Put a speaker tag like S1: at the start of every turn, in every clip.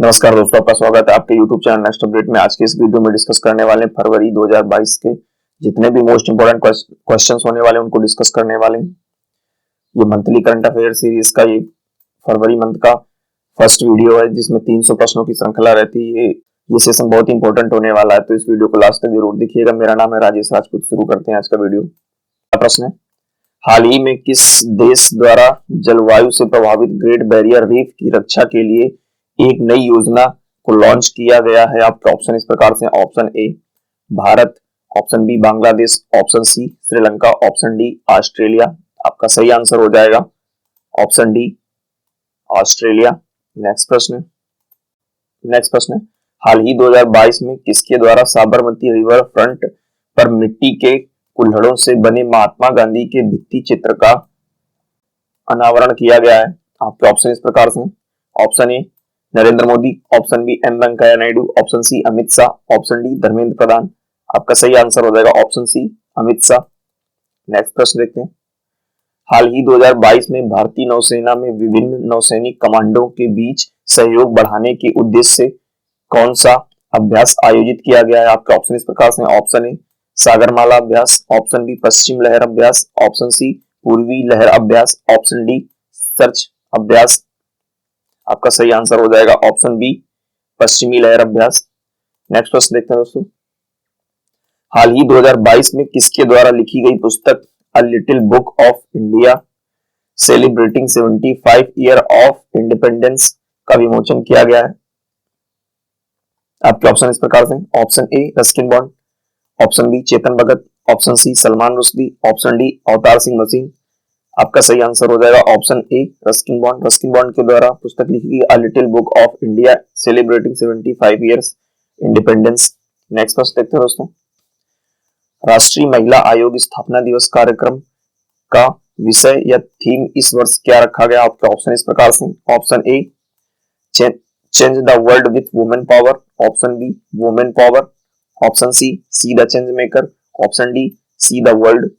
S1: नमस्कार दोस्तों, आपका स्वागत है आपके YouTube चैनल नेक्स्ट अपडेट में। आज के इस वीडियो में डिस्कस करने वाले हैं फरवरी 2022 के जितने भी मोस्ट इंपोर्टेंट क्वेश्चंस होने वाले हैं उनको डिस्कस करने वाले हैं। ये मंथली करंट अफेयर सीरीज का ये फरवरी मंथ का फर्स्ट वीडियो है जिसमें 300 प्रश्नों की श्रृंखला रहती है। ये सेशन बहुत ही इंपॉर्टेंट होने वाला है, तो इस वीडियो को लास्ट तक जरूर देखिएगा। मेरा नाम है राजेश राजपूत। शुरू करते हैं आज का वीडियो। प्रश्न है, हाल ही में किस देश द्वारा जलवायु से प्रभावित ग्रेट बैरियर रीफ की रक्षा के लिए एक नई योजना को लॉन्च किया गया है? आपके ऑप्शन इस प्रकार से, option A Bharat, option B Bangladesh, option C Sri Lanka, option D Australia. आपका सही आंसर हो जाएगा ऑप्शन डी ऑस्ट्रेलिया। नेक्स्ट प्रश्न, हाल ही 2022 में किसके द्वारा साबरमती रिवर फ्रंट पर मिट्टी के कुल्हड़ों से बने महात्मा गांधी के भित्ति चित्र का अनावरण किया गया है? आपके ऑप्शन इस प्रकार से, option A Narendra Modi, option B M Venkaiah Naidu, option C Amit Shah, option D Dharmendra Pradhan. आपका सही आंसर हो जाएगा option C Amit Shah. Next प्रश्न देखते हैं, हाल ही 2022 में भारतीय नौसेना में विभिन्न नौसैनिक कमांडों के बीच सहयोग बढ़ाने के उद्देश्य से कौन सा अभ्यास आयोजित किया गया है? आपके ऑप्शन इस प्रकार से, ऑप्शन ए सागरमाला अभ्यास, ऑप्शन बी पश्चिम लहर अभ्यास, ऑप्शन सी पूर्वी लहर अभ्यास, ऑप्शन डी सर्च अभ्यास। आपका सही आंसर हो जाएगा ऑप्शन बी पश्चिमी लहर अभ्यास। नेक्स्ट प्रश्न देखते हैं दोस्तों, हाल ही 2022 में किसके द्वारा लिखी गई पुस्तक अ little book of India celebrating 75 year of independence का विमोचन किया गया है? आपके ऑप्शन इस प्रकार से, option A Ruskin Bond, option B Chetan Bhagat, option C Salman Rushdie, option D Avtar Singh Masih. आपका सही आंसर हो जाएगा option A Ruskin Bond. Ruskin Bond के द्वारा पुस्तक लिखी गई a little book of India celebrating 75 years independence. Next प्रश्न देखते हैं दोस्तों, राष्ट्रीय महिला आयोग स्थापना दिवस कार्यक्रम का विषय या थीम इस वर्ष क्या रखा गया? आपके ऑप्शन इस प्रकार से, option A change the world with women power, option B women power, option C the change maker, option D see the world.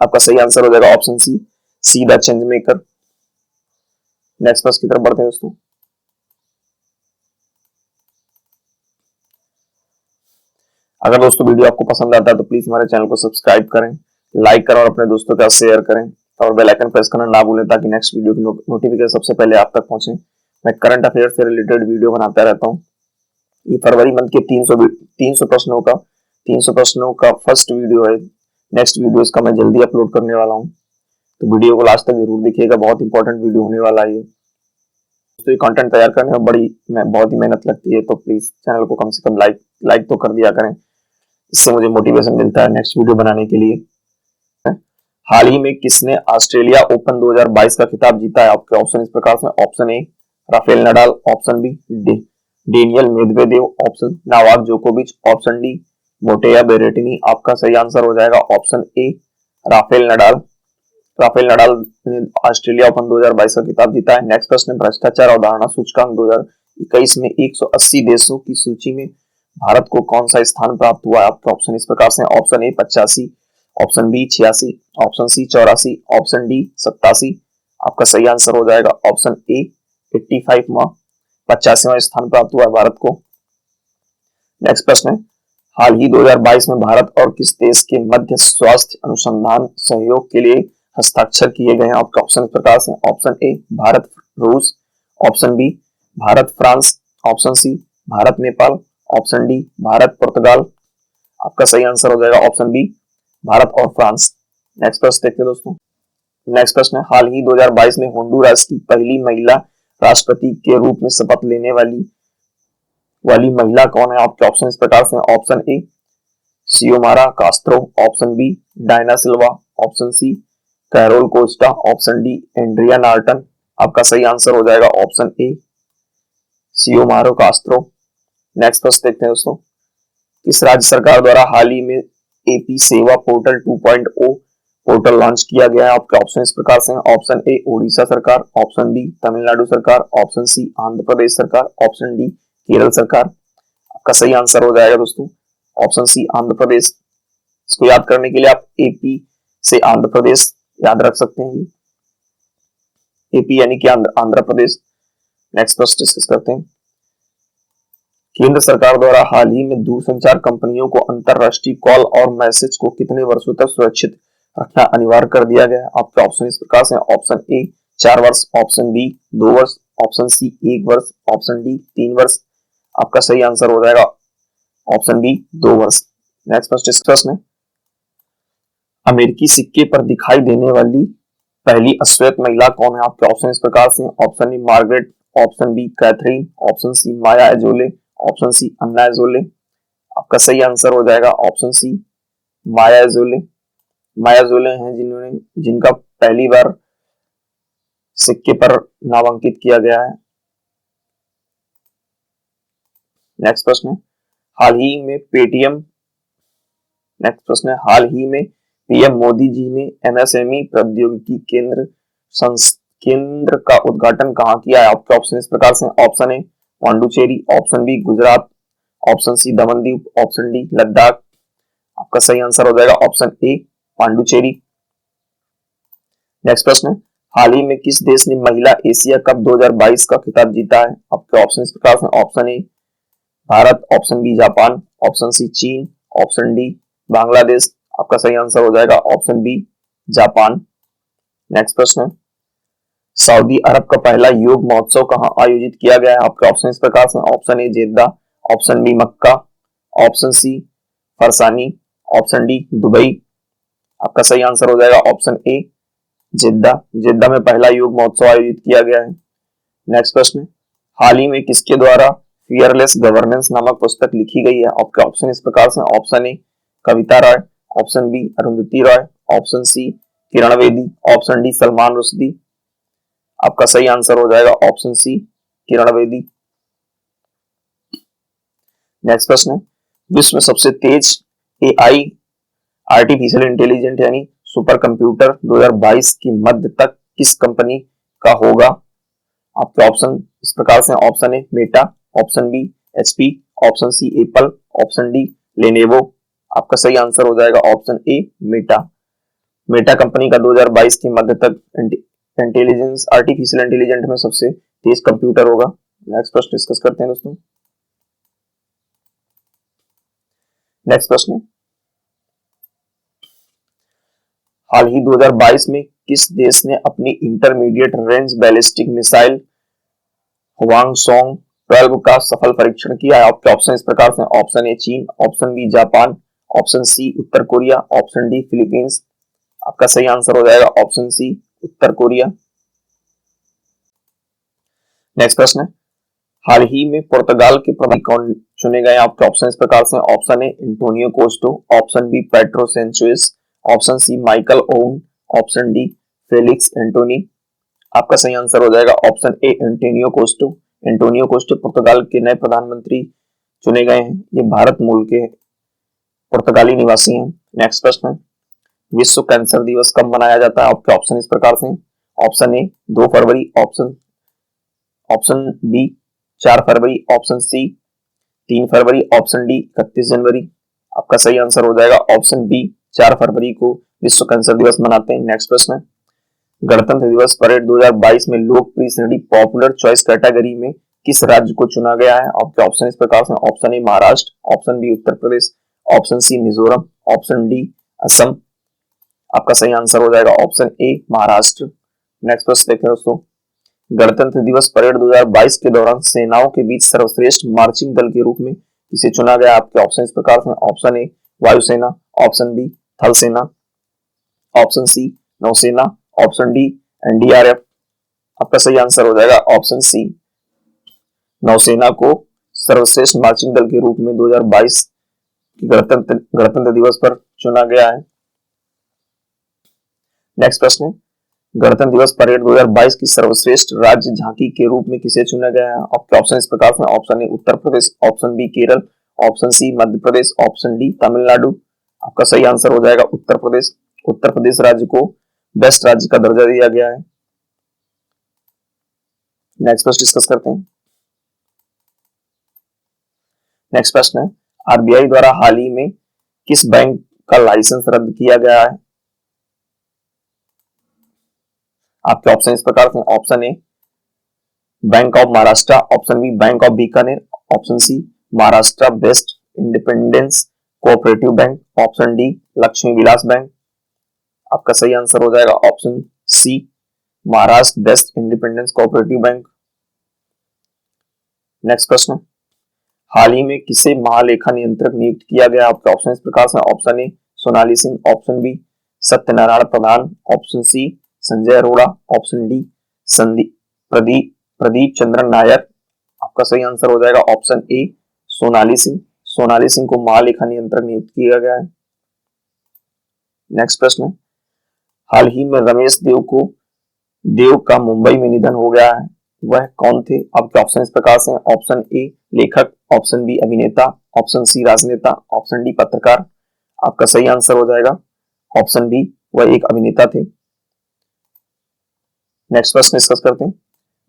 S1: आपका सही आंसर हो जाएगा option C the change maker. Next प्रश्न की तरफ बढ़ते हैं दोस्तों, अगर दोस्तों वीडियो आपको पसंद आता है तो प्लीज हमारे चैनल को सब्सक्राइब करें, लाइक करें और अपने दोस्तों के साथ शेयर करें और बेल आइकन प्रेस करना ना भूलें ताकि नेक्स्ट वीडियो की नोटिफिकेशन सबसे पहले आप तक पहुंचे। मैं करंट अफेयर से रिलेटेड वीडियो बनाता रहता हूं। ये फरवरी मंथ के 300 प्रश्नों का फर्स्ट वीडियो है। नेक्स्ट वीडियो इसका मैं जल्दी अपलोड करने वाला हूं, तो वीडियो को लास्ट तक जरूर देखिएगा। बहुत इंपॉर्टेंट वीडियो होने वाला है ये। तो ये कंटेंट तैयार करने में बहुत ही मेहनत लगती है, तो प्लीज चैनल को कम से कम लाइक तो कर दिया करें, इससे मुझे मोटिवेशन मिलता है नेक्स्ट वीडियो बनाने के लिए। हाल ही में किसने ऑस्ट्रेलिया ओपन 2022 का खिताब जीता है? आपके ऑप्शन इस प्रकार से, option A Rafael Nadal, option B Daniil Medvedev, option Novak जोकोविच, ऑप्शन डी मोटेया बेरेटिनी। आपका सही आंसर हो जाएगा option A Rafael Nadal. Rafael Nadal ने ऑस्ट्रेलिया ओपन 2022 का खिताब जीता है। नेक्स्ट प्रश्न, भ्रष्टाचार अवधारणा सूचकांक 2021 में 180 देशों की सूची में भारत को कौन सा स्थान प्राप्त हुआ है? आपके ऑप्शन इस प्रकार से, option A 85, option B 86, option C 84, option D 87। आपका सही आंसर हो जाएगा ऑप्शन ए 85वां 85वां स्थान प्राप्त हुआ है भारत को। नेक्स्ट प्रश्न है, हाल ही 2022 में भारत और किस देश के मध्य स्वास्थ्य अनुसंधान सहयोग के लिए हस्ताक्षर किए गए हैं? आपका ऑप्शन इस प्रकार से, ऑप्शन ए भारत रूस, option B Bharat France, option C Bharat Nepal, option D Bharat पुर्तगाल। आपका सही आंसर हो जाएगा ऑप्शन बी भारत और फ्रांस। नेक्स्ट प्रश्न देखते हैं दोस्तों, नेक्स्ट प्रश्न है, हाल ही 2022 में होंडुरास की पहली महिला राष्ट्रपति के रूप में शपथ लेने वाली महिला कौन है? आपके ऑप्शन इस प्रकार से, option A Xiomara Castro, option B Diana Silva, option C Carol Costa, option D Andrea Norton. आपका सही आंसर हो जाएगा option A Xiomara Castro. Next प्रश्न देखते हैं दोस्तों, किस राज्य सरकार द्वारा हाल ही में एपी सेवा पोर्टल 2.0 पोर्टल लॉन्च किया गया है? आपके ऑप्शन इस प्रकार से, ऑप्शन ए ओडिशा सरकार, ऑप्शन बी तमिलनाडु सरकार, ऑप्शन सी आंध्र प्रदेश सरकार, ऑप्शन डी केरल सरकार। आपका सही आंसर हो जाएगा दोस्तों ऑप्शन सी आंध्र प्रदेश। इसको याद करने के लिए आप एपी से आंध्र प्रदेश याद रख सकते हैं। एपी यानी कि आंध्र प्रदेश। नेक्स्ट प्रश्न डिस्कस करते हैं। केंद्र सरकार द्वारा हाल ही में दूरसंचार कंपनियों को अंतरराष्ट्रीय कॉल और मैसेज को कितने वर्षों तक सुरक्षित रखना अनिवार्य कर दिया गया है? आपके ऑप्शन इस प्रकार से, ऑप्शन ए 4 वर्ष, ऑप्शन बी 2 वर्ष, ऑप्शन सी 1 वर्ष, ऑप्शन डी 3 वर्ष। आपका सही आंसर हो जाएगा ऑप्शन बी 2 वर्ष। नेक्स्ट फर्स्ट डिस्कशन है, अमेरिकी सिक्के पर दिखाई देने वाली पहली अश्वेत महिला कौन है? आपके ऑप्शन इस प्रकार से, option A Margaret, option B Catherine, option C Maya Azoulay, option C Anna Azoulay. आपका सही आंसर हो जाएगा option C Maya Azoulay. Maya Azoulay हैं जिनका पहली बार सिक्के पर नामांकित किया गया है। नेक्स्ट प्रश्न है, हाल ही में पीएम मोदी जी ने एमएसएमई प्रौद्योगिकी केंद्र का उद्घाटन कहाँ किया है? आपके ऑप्शन इस प्रकार से, option A Puducherry, option B Gujarat, option C Daman Diu, option D Ladakh. आपका सही आंसर हो जाएगा ऑप्शन ए पांडुचेरी। नेक्स्ट प्रश्न है, हाल ही में किस देश ने महिला एशिया कप 2022 का खिताब जीता है? आपके ऑप्शन इस प्रकार से, option A Bharat, option B Japan, option C चीन, ऑप्शन डी बांग्लादेश। आपका सही आंसर हो जाएगा ऑप्शन बी जापान। नेक्स्ट प्रश्न है, सऊदी अरब का पहला योग महोत्सव कहां आयोजित किया गया है? आपके ऑप्शन इस प्रकार से, option A Jeddah, option B Mecca, option C फरसानी, ऑप्शन डी दुबई। आपका सही आंसर हो जाएगा ऑप्शन ए जेद्दा में पहला योग महोत्सव आयोजित किया गया है। नेक्स्ट प्रश्न है, हाल ही में किसके द्वारा फियरलेस गवर्नेंस नामक पुस्तक लिखी गई है? आपके ऑप्शन इस प्रकार से, option A Kavita Rai, option B Arundhati Roy, option C Kiran Bedi, option D Salman Rushdie. आपका सही आंसर हो जाएगा option C Kiran Bedi. Next प्रश्न है, विश्व में सबसे तेज एआई आर्टिफिशियल इंटेलिजेंट यानी सुपर कंप्यूटर 2022 की मध्य तक किस कंपनी का होगा? आपके ऑप्शन इस प्रकार से, option A Meta, option B HP, option C Apple, option D Lenovo. आपका सही आंसर हो जाएगा ऑप्शन ए मेटा कंपनी का 2022 की मध्य तक आर्टिफिशियल इंटेलिजेंट में सबसे तेज कंप्यूटर होगा। नेक्स्ट प्रश्न डिस्कस करते हैं दोस्तों। नेक्स्ट प्रश्न, हाल ही 2022 में किस देश ने अपनी इंटरमीडिएट रेंज बैलिस्टिक मिसाइल हवांगसोंग 12 का सफल परीक्षण किया है? आपके ऑप्शन इस प्रकार से, ऑप्शन ए चीन, option B Japan, option C उत्तर कोरिया, ऑप्शन डी फिलीपींस। आपका सही आंसर हो जाएगा ऑप्शन सी उत्तर कोरिया। नेक्स्ट प्रश्न है, हाल ही में पुर्तगाल के प्रधानमंत्री कौन चुने गए? आपके ऑप्शन इस प्रकार से, option A Antonio Costa, option B Pedro Sanchez, option C Michael Owen, option D Felix Antoine. आपका सही आंसर हो जाएगा option A Antonio Costa. Antonio Costa पुर्तगाल के नए प्रधानमंत्री चुने गए हैं। ये भारत मूल के पुर्तगाली निवासी हैं। नेक्स्ट प्रश्न है, विश्व कैंसर दिवस कब मनाया जाता है? आपके ऑप्शन इस प्रकार से, ऑप्शन ए 2 फरवरी, ऑप्शन बी 4 फरवरी, ऑप्शन सी 3 फरवरी, ऑप्शन डी 31 जनवरी। आपका सही आंसर हो जाएगा ऑप्शन बी 4 फरवरी को विश्व कैंसर दिवस मनाते हैं। नेक्स्ट प्रश्न है, गणतंत्र दिवस परेड 2022 में लोकप्रिय श्रेणी पॉपुलर चॉइस कैटेगरी में किस राज्य को चुना गया है? आपके ऑप्शन इस प्रकार से, option A Maharashtra, option B Uttar Pradesh, option C Mizoram, option D Assam. आपका सही आंसर हो जाएगा ऑप्शन ए महाराष्ट्र। नेक्स्ट प्रश्न देखते हैं दोस्तों, गणतंत्र दिवस परेड 2022 के दौरान सेनाओं के बीच सर्वश्रेष्ठ मार्चिंग दल के रूप में किसे चुना गया? आपके ऑप्शन इस प्रकार से, ऑप्शन ए वायुसेना, ऑप्शन बी थल सेना, ऑप्शन सी नौसेना, ऑप्शन डी एनडीआरएफ। आपका सही आंसर हो जाएगा ऑप्शन सी नौसेना को सर्वश्रेष्ठ मार्चिंग दल के रूप में 2022 गणतंत्र दिवस पर चुना गया है। नेक्स्ट प्रश्न, गणतंत्र दिवस परेड 2022 की सर्वश्रेष्ठ राज्य झांकी के रूप में किसे चुना गया है? आपके ऑप्शन इस प्रकार से, option A Uttar Pradesh, option B Kerala, option C Madhya Pradesh, option D Tamil Nadu. आपका सही आंसर हो जाएगा उत्तर प्रदेश। उत्तर प्रदेश राज्य को बेस्ट राज्य का दर्जा दिया गया है। नेक्स्ट प्रश्न डिस्कस करते हैं। नेक्स्ट प्रश्न है, आरबीआई द्वारा हाल ही में किस बैंक का लाइसेंस रद्द किया गया है? आपके ऑप्शन इस प्रकार से, option A bank of Maharashtra, option B bank of Bikaner, option C Maharashtra best independence cooperative bank, option D Lakshmi Vilas bank. आपका सही आंसर हो जाएगा option C Maharashtra best independence cooperative bank. Next question, हाल ही में किसे महालेखा नियंत्रक नियुक्त किया गया? आपके ऑप्शन इस प्रकार से, option A Sonali Singh, option B Satyanarayan Pradhan, option C Sanjay Arora, option D Sandeep Pradeep Chandran Nair. आपका सही आंसर हो जाएगा ऑप्शन ए सोनाली सिंह। सोनाली सिंह को महालेखा नियंत्रक नियुक्त किया गया है। नेक्स्ट प्रश्न, हाल ही में रमेश देव का मुंबई में निधन हो गया है, वह कौन थे? आपके ऑप्शन इस प्रकार से, ऑप्शन ए लेखक, ऑप्शन बी अभिनेता, ऑप्शन सी राजनेता, ऑप्शन डी पत्रकार। आपका सही आंसर हो जाएगा ऑप्शन बी, वह एक अभिनेता थे। नेक्स्ट प्रश्न डिस्कस करते हैं,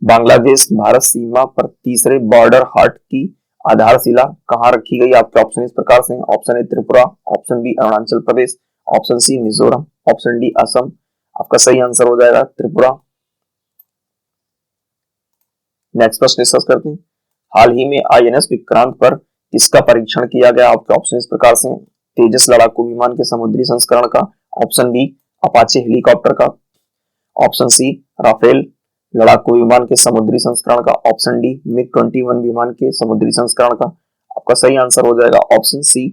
S1: बांग्लादेश भारत सीमा पर तीसरे बॉर्डर हाट की आधारशिला कहां रखी गई? आपके ऑप्शन इस प्रकार से, option A Tripura, option B Arunachal Pradesh, option C Mizoram, option D Assam. आपका सही आंसर हो जाएगा त्रिपुरा। नेक्स्ट प्रश्न डिस्कस करते हैं, हाल ही में आईएनएस विक्रांत पर किसका परीक्षण किया गया? आपके ऑप्शन इस प्रकार से, तेजस लड़ाकू विमान के समुद्री संस्करण का, ऑप्शन बी अपाचे हेलीकॉप्टर का, ऑप्शन सी राफेल लड़ाकू विमान के समुद्री संस्करण का, ऑप्शन डी मिग 21 विमान के समुद्री संस्करण का। आपका सही आंसर हो जाएगा ऑप्शन सी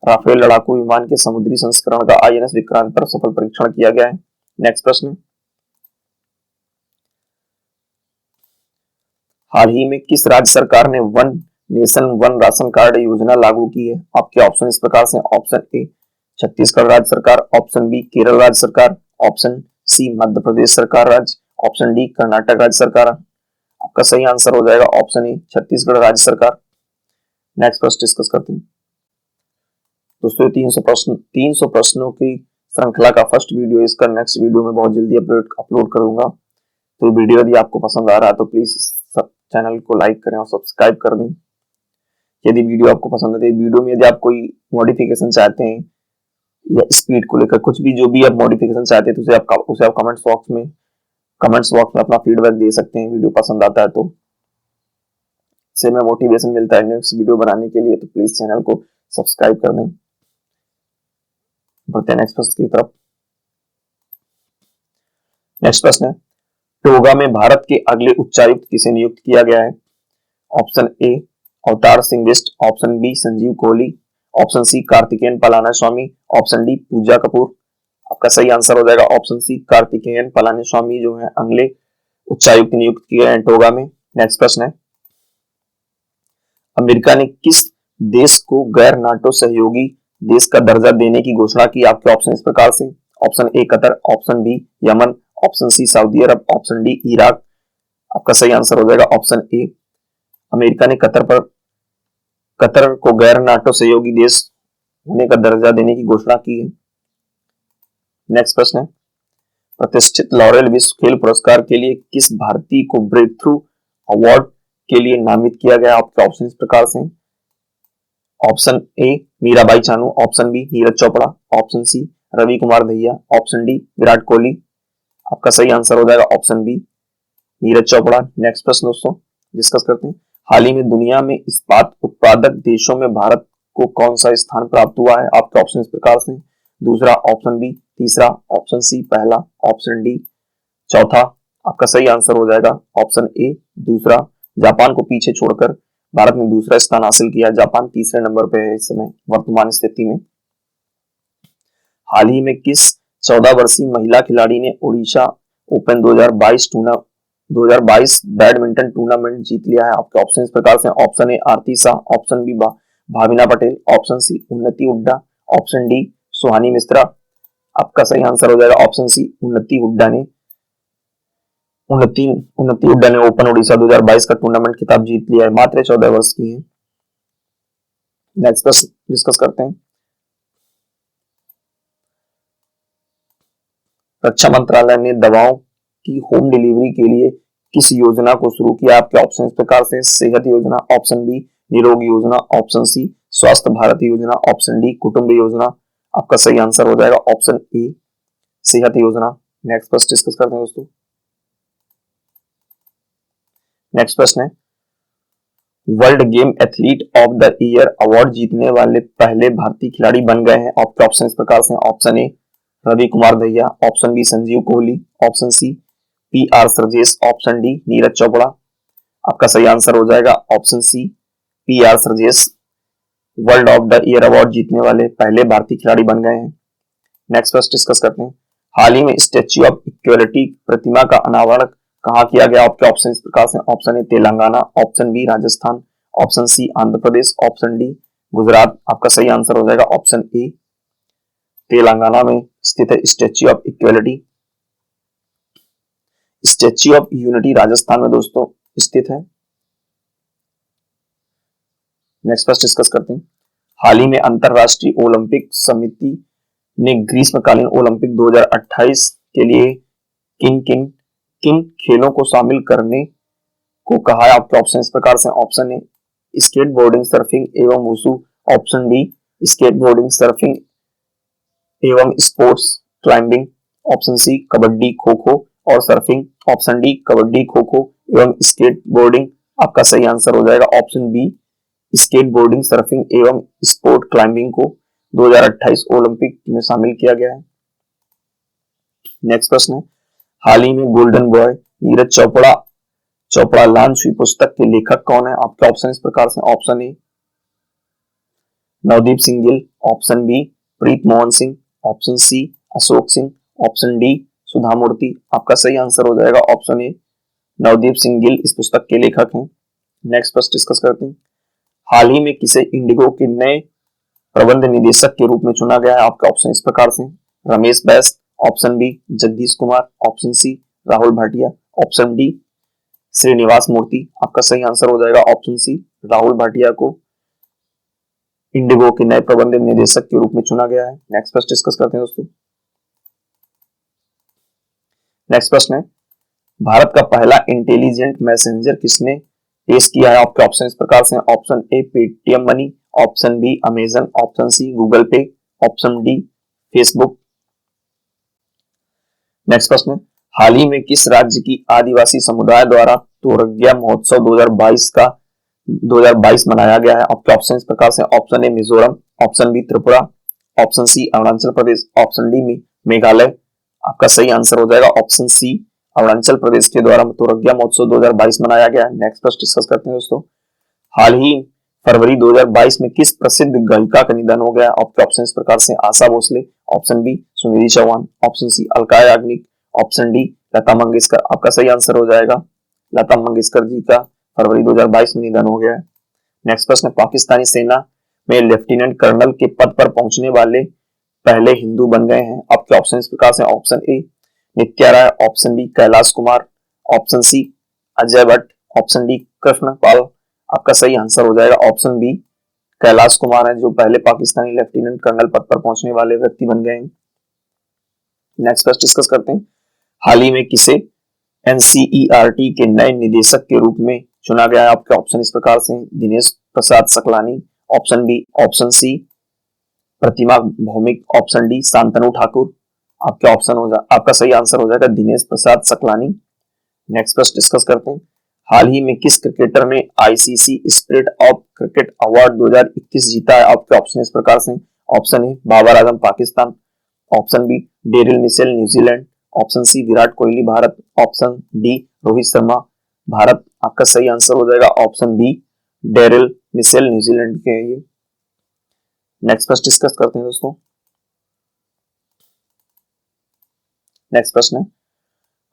S1: राफेल लड़ाकू विमान के समुद्री संस्करण का आईएनएस विक्रांत पर सफल परीक्षण किया गया है। नेक्स्ट प्रश्न, हाल ही में किस राज्य सरकार ने one nation one ration card योजना लागू की है? आपके ऑप्शन इस प्रकार से, ऑप्शन ए छत्तीसगढ़ राज्य सरकार, ऑप्शन बी केरल राज्य सरकार, ऑप्शन सी मध्य प्रदेश सरकार राज्य, ऑप्शन डी कर्नाटक राज्य सरकार। आपका सही आंसर हो जाएगा ऑप्शन ए छत्तीसगढ़ राज्य सरकार। नेक्स्ट प्रश्न डिस्कस करते हैं दोस्तों, 300 प्रश्नों की श्रृंखला का फर्स्ट वीडियो, इसका नेक्स्ट वीडियो में बहुत जल्दी अपलोड करूंगा। तो वीडियो यदि आपको पसंद आ रहा है तो प्लीज चैनल को लाइक करें और सब्सक्राइब कर दें। यदि वीडियो आपको पसंद है, वीडियो में यदि आप कोई मॉडिफिकेशन चाहते हैं या स्पीड को लेकर कुछ भी जो भी आप मॉडिफिकेशन चाहते हैं तो उसे आप कमेंट्स बॉक्स में अपना फीडबैक दे सकते हैं। वीडियो पसंद आता है तो इससे हमें मोटिवेशन मिलता है नेक्स्ट वीडियो बनाने के लिए, तो प्लीज चैनल को सब्सक्राइब कर दें। बढ़ते हैं नेक्स्ट प्रश्न की तरफ। नेक्स्ट प्रश्न है, टोगा में भारत के अगले उच्चायुक्त किसे नियुक्त किया गया है? Option A Avtar Singh Bisht, option B Sanjeev Kohli, option C Karthikeyan Palana Swamy, option D Pooja Kapoor. आपका सही आंसर हो जाएगा ऑप्शन सी कार्तिकेयन पलानी स्वामी जो है अगले उच्चायुक्त नियुक्त किए हैं टोगा में। नेक्स्ट प्रश्न है, अमेरिका ने किस देश को गैर नाटो सहयोगी देश का दर्जा देने की घोषणा की? आपके ऑप्शन इस प्रकार से, option A Qatar, option B Yemen, option C Saudi Arabia, option D Iraq. आपका सही आंसर हो जाएगा ऑप्शन ए, अमेरिका ने कतर को गैर नाटो सहयोगी देश होने का दर्जा देने की घोषणा की है। नेक्स्ट प्रश्न है, प्रतिष्ठित लॉरेल विश्व खेल पुरस्कार के लिए किस भारतीय को ब्रेक थ्रू अवार्ड के लिए नामित किया गया? आपके ऑप्शन इस प्रकार से, option A Mirabai Chanu, option B Neeraj Chopra, option C Ravi Kumar Dahiya, option D Virat Kohli. आपका सही आंसर हो जाएगा option B Neeraj Chopra. Next प्रश्न दोस्तों डिस्कस करते हैं, हाल ही में दुनिया में इस्पात उत्पादक देशों में भारत को कौन सा स्थान प्राप्त हुआ है? आपके ऑप्शन इस प्रकार से, दूसरा, ऑप्शन बी तीसरा, ऑप्शन सी पहला, ऑप्शन डी चौथा। आपका सही आंसर हो जाएगा ऑप्शन ए दूसरा। जापान को पीछे छोड़कर भारत ने दूसरा स्थान हासिल किया, जापान तीसरे नंबर पे है इस समय वर्तमान स्थिति में। हाल ही में किस 14 वर्षीय महिला खिलाड़ी ने ओडिशा ओपन 2022 बैडमिंटन टूर्नामेंट जीत लिया है? आपके ऑप्शन इस प्रकार से, option A Aarti Shah, option B Bhavina Patel, option C Unnati Hooda, option D Suhani Mishra. आपका सही आंसर हो जाएगा ऑप्शन सी उन्नति हुड्डा ने ओपन ओडिशा 2022 का टूर्नामेंट खिताब जीत लिया है, मात्र 14 वर्ष की है। नेक्स्ट प्रश्न डिस्कस करते हैं, रक्षा मंत्रालय ने दवाओं की होम डिलीवरी के लिए किस योजना को शुरू किया? आपके ऑप्शन इस प्रकार से, सेहत योजना, ऑप्शन बी निरोग योजना, ऑप्शन सी स्वास्थ्य भारत योजना, ऑप्शन डी कुटुंब योजना। आपका सही आंसर हो जाएगा ऑप्शन ए सेहत योजना। नेक्स्ट प्रश्न डिस्कस करते हैं दोस्तों, नेक्स्ट प्रश्न है, world game athlete of the year award जीतने वाले पहले भारतीय खिलाड़ी बन गए हैं। आपके ऑप्शन इस प्रकार से, option A Ravi Kumar Dahiya, option B Sanjeev Kohli, option C P R Sreejesh, option D Neeraj Chopra. आपका सही आंसर हो जाएगा option C P R Sreejesh world of the year award जीतने वाले पहले भारतीय खिलाड़ी बन गए हैं। नेक्स्ट प्रश्न डिस्कस करते हैं, हाल ही में स्टैच्यू ऑफ इक्वलिटी प्रतिमा का अनावरण कहाँ किया गया। आपके ऑप्शन इस प्रकार से, option A Telangana, option B Rajasthan, option C Andhra Pradesh, option D Gujarat. आपका सही आंसर हो जाएगा ऑप्शन ए तेलंगाना में स्थित है statue of equality. Statue of unity Rajasthan में दोस्तों स्थित है। नेक्स्ट प्रश्न डिस्कस करते हैं, हाल ही में अंतरराष्ट्रीय ओलंपिक समिति ने ग्रीष्मकालीन ओलंपिक 2028 के लिए किन खेलों को शामिल करने को कहा है। आपके ऑप्शन इस प्रकार से, option A skateboarding, surfing एवं wushu, option D skateboarding, surfing एवं sports climbing, option C kabaddi, kho kho और surfing, option D kabaddi, kho खो एवं स्केट बोर्डिंग। आपका सही आंसर हो जाएगा option B skateboarding, surfing एवं स्पोर्ट क्लाइंबिंग को 2028 ओलंपिक में शामिल किया गया है। नेक्स्ट प्रश्न है, हाल ही में golden boy Neeraj Chopra launch हुई पुस्तक के लेखक कौन है। आपके ऑप्शन इस प्रकार से, option A Navdeep Singh Gill, option B Preet Mohan Singh, option C Ashok Singh, option D Sudha Murthy. आपका सही आंसर हो जाएगा ऑप्शन ए नवदीप सिंह गिल इस पुस्तक के लेखक हैं। नेक्स्ट प्रश्न डिस्कस करते हैं, हाल ही में किसे इंडिगो के नए प्रबंध निदेशक के रूप में चुना गया है। आपका ऑप्शन इस प्रकार से, Ramesh Bais, option B Jagdish Kumar, option C Rahul Bhatia, option D Srinivas Murthy. आपका सही आंसर हो जाएगा ऑप्शन सी राहुल भाटिया को इंडिगो के नए प्रबंध निदेशक के रूप में चुना गया है। नेक्स्ट प्रश्न डिस्कस करते हैं दोस्तों। नेक्स्ट प्रश्न है, भारत का पहला इंटेलिजेंट मैसेंजर किसने पेश किया है। आपके ऑप्शन इस प्रकार से, option A Paytm money, option B Amazon, option C Google pay, option D Facebook. Next प्रश्न है, हाल ही में किस राज्य की आदिवासी समुदाय द्वारा तोरग्या महोत्सव 2022 मनाया गया है। आपके ऑप्शन इस प्रकार से, option A Mizoram, option B Tripura, option C Arunachal Pradesh, option D Meghalaya. आपका सही आंसर हो जाएगा ऑप्शन सी अरुणाचल प्रदेश के द्वारा तोरग्या महोत्सव 2022 मनाया गया है। नेक्स्ट प्रश्न डिस्कस करते हैं दोस्तों, हाल ही फरवरी 2022 में किस प्रसिद्ध गायिका का निधन हो गया। आपके ऑप्शन इस प्रकार से, Asha Bhosle, option B Sunidhi Chauhan, option C Alka Yagnik, option D Lata Mangeshkar. आपका सही आंसर हो जाएगा लता मंगेशकर जी का फरवरी 2022 में निधन हो गया है। नेक्स्ट प्रश्न, पाकिस्तानी सेना में लेफ्टिनेंट कर्नल के पद पर पहुंचने वाले पहले हिंदू बन गए हैं। आपके ऑप्शन इस प्रकार से, option A Nitya Rai, option B Kailash Kumar, option C Ajay Bhatt, option D Krishna Pal. आपका सही आंसर हो जाएगा ऑप्शन बी कैलाश कुमार है जो पहले पाकिस्तानी लेफ्टिनेंट कर्नल पद पर पहुंचने वाले व्यक्ति बन गए हैं। नेक्स्ट प्रश्न डिस्कस करते हैं, हाल ही में किसे एनसीईआरटी के नए निदेशक के रूप में चुना गया है। आपके ऑप्शन इस प्रकार से, Dinesh Prasad Saklani, option B, option C Pratima Bhoumik, option D Shantanu Thakur. आपका सही आंसर हो जाएगा दिनेश प्रसाद सकलानी। नेक्स्ट प्रश्न डिस्कस करते हैं, हाल ही में किस क्रिकेटर ने ICC spirit of cricket award 2021 जीता है। आपके ऑप्शन इस प्रकार से, option A Babar Azam Pakistan, option B Daryl Mitchell New Zealand, option C Virat Kohli Bharat, option D Rohit Sharma Bharat. आपका सही आंसर हो जाएगा option B Daryl Mitchell New Zealand के ये। नेक्स्ट प्रश्न डिस्कस करते हैं दोस्तों। नेक्स्ट प्रश्न है,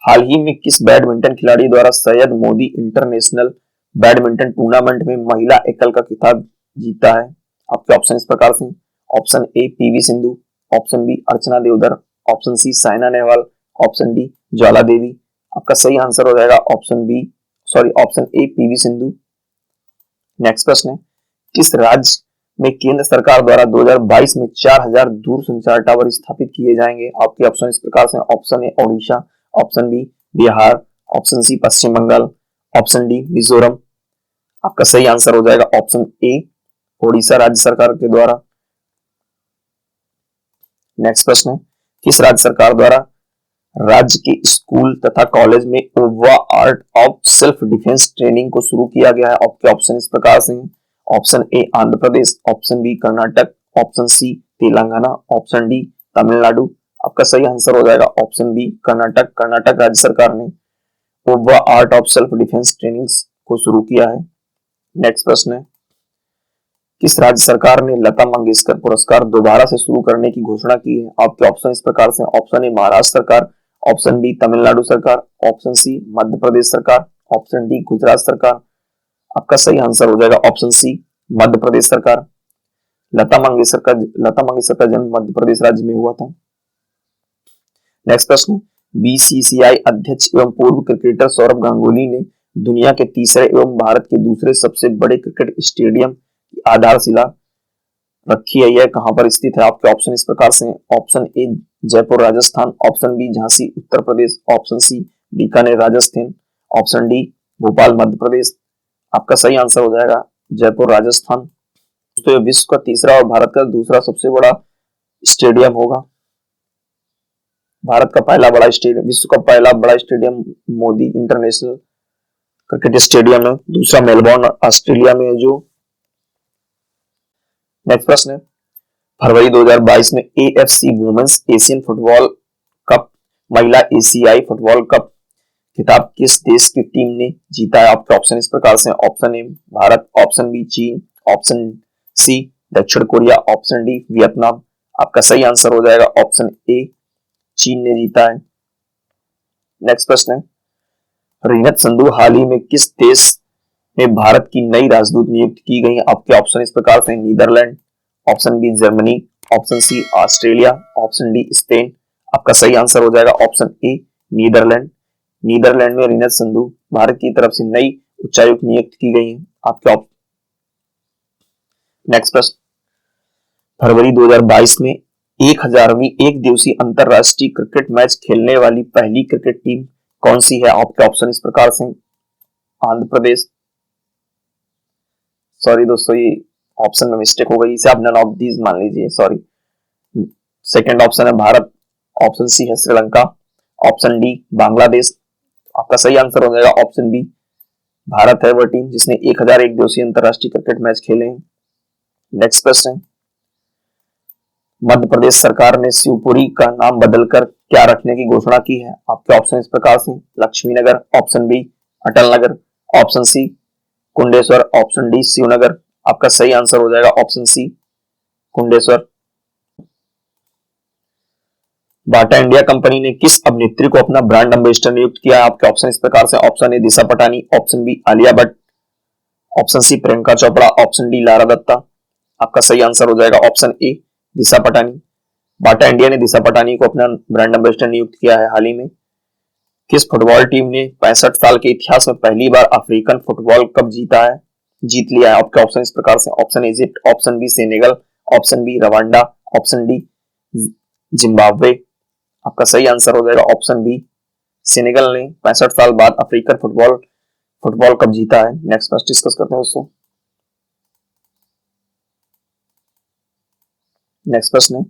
S1: हाल ही में किस बैडमिंटन खिलाड़ी द्वारा Syed Modi international badminton tournament में महिला एकल का खिताब जीता है। आपके ऑप्शन इस प्रकार से, option A P V Sindhu, option B Archana Deodhar, option C Saina Nehwal, option D Jwala Devi. आपका सही आंसर हो जाएगा option A P V Sindhu. Next प्रश्न है, किस राज्य में केंद्र सरकार द्वारा 2022 में 4000 दूरसंचार टावर स्थापित किए जाएंगे। आपके ऑप्शन इस प्रकार से, option A Odisha, option B Bihar, option C Paschim Bengal, option D Mizoram. आपका सही आंसर हो जाएगा ऑप्शन ए ओडिशा राज्य सरकार के द्वारा। नेक्स्ट प्रश्न है, किस राज्य सरकार द्वारा राज्य के स्कूल स्कूल तथा कॉलेज में ओवा art of self defence training को शुरू किया गया है? आपके ऑप्शन इस प्रकार से हैं। Option A Andhra Pradesh, option B Karnataka, option C Telangana, option D Tamil Nadu. आपका सही आंसर हो जाएगा ऑप्शन बी कर्नाटक। कर्नाटक राज्य सरकार ने ओवा art of self defence training को शुरू किया है। नेक्स्ट प्रश्न है, किस राज्य सरकार ने लता मंगेशकर पुरस्कार दोबारा से शुरू करने की घोषणा की है? आपके ऑप्शन इस प्रकार से, ऑप्शन ए महाराष्ट्र सरकार, ऑप्शन बी तमिलनाडु सरकार, ऑप्शन सी मध्य प्रदेश सरकार, ऑप्शन डी गुजरात सरकार। आपका सही आंसर हो जाएगा ऑप्शन सी मध्य प्रदेश सरकार। लता मंगेशकर का जन्म मध्य प्रदेश राज्य में हुआ था। नेक्स्ट प्रश्न, बीसीसीआई अध्यक्ष एवं पूर्व क्रिकेटर सौरभ गांगुली ने दुनिया के तीसरे एवं भारत के दूसरे सबसे बड़े क्रिकेट स्टेडियम की आधारशिला रखी है। यह कहां पर स्थित है? आपके ऑप्शन इस प्रकार से हैं। Option A Jaipur Rajasthan, option B Jhansi Uttar Pradesh, option C Bikaner Rajasthan, option D Bhopal Madhya Pradesh. आपका सही आंसर हो जाएगा जयपुर राजस्थान। तो विश्व का तीसरा और भारत का दूसरा सबसे बड़ा स्टेडियम होगा। भारत का पहला बड़ा स्टेडियम, विश्व का पहला बड़ा stadium Modi international cricket stadium है। दूसरा मेलबोर्न ऑस्ट्रेलिया में है जो। नेक्स्ट प्रश्न है, फरवरी 2022 में AFC women's Asian football cup, महिला एशियाई फुटबॉल कप खिताब किस देश की टीम ने जीता है? आपके ऑप्शन इस प्रकार से, option A Bharat, option B चीन, ऑप्शन सी दक्षिण कोरिया, ऑप्शन डी वियतनाम। आपका सही आंसर हो जाएगा ऑप्शन ए चीन ने जीता है। नेक्स्ट प्रश्न है, रीनत संधू हाल ही में किस देश में भारत की नई राजदूत नियुक्त की गई है? आपके ऑप्शन इस प्रकार से, Netherland, option B Germany, option C Australia, option D Spain. आपका सही आंसर हो जाएगा ऑप्शन ए नीदरलैंड। नीदरलैंड में रीनत संधू भारत की तरफ से नई उच्चायुक्त नियुक्त की गई है। आपके नेक्स्ट प्रश्न, फरवरी 2022 में 1000वीं एक दिवसीय अंतरराष्ट्रीय क्रिकेट मैच खेलने वाली पहली क्रिकेट टीम कौन सी है? आपके ऑप्शन इस प्रकार से, आंध्र प्रदेश, सॉरी दोस्तों ये ऑप्शन में मिस्टेक हो गई, इसे आप नन ऑफ दीज मान लीजिए, सॉरी। सेकंड ऑप्शन है भारत, ऑप्शन सी है श्रीलंका, ऑप्शन डी बांग्लादेश। आपका सही आंसर हो जाएगा ऑप्शन बी भारत है वह टीम जिसने 1000 एक दिवसीय अंतरराष्ट्रीय क्रिकेट मैच खेले हैं। नेक्स्ट प्रश्न है, मध्य प्रदेश सरकार ने शिवपुरी का नाम बदलकर क्या रखने की घोषणा की है? आपके ऑप्शन इस प्रकार से, Laxminagar, option B Atal Nagar, option C Kundeshwar, option D Shivnagar. आपका सही आंसर हो जाएगा option C Kundeshwar. Bata India company ने किस अभिनेत्री को अपना ब्रांड एम्बेसडर नियुक्त किया है? आपके ऑप्शन इस प्रकार से, option A Disha Patani, option B Alia Bhatt, option C Priyanka Chopra, option D Lara Dutta. आपका सही आंसर हो जाएगा option A Disha Patani. Bata India ने दिशा पटानी को अपना ब्रांड एम्बेसडर नियुक्त किया है हाल ही में। किस फुटबॉल टीम ने 65 साल के इतिहास में पहली बार अफ्रीकन फुटबॉल कप जीत लिया है? आपके ऑप्शन इस प्रकार से, option Egypt, option B Senegal, option B Rwanda, option D Zimbabwe. आपका सही आंसर हो जाएगा ऑप्शन बी सेनेगल ने 65 साल बाद अफ्रीकन फुटबॉल कप जीता है। नेक्स्ट प्रश्न डिस्कस करते हैं दोस्तों। नेक्स्ट प्रश्न है,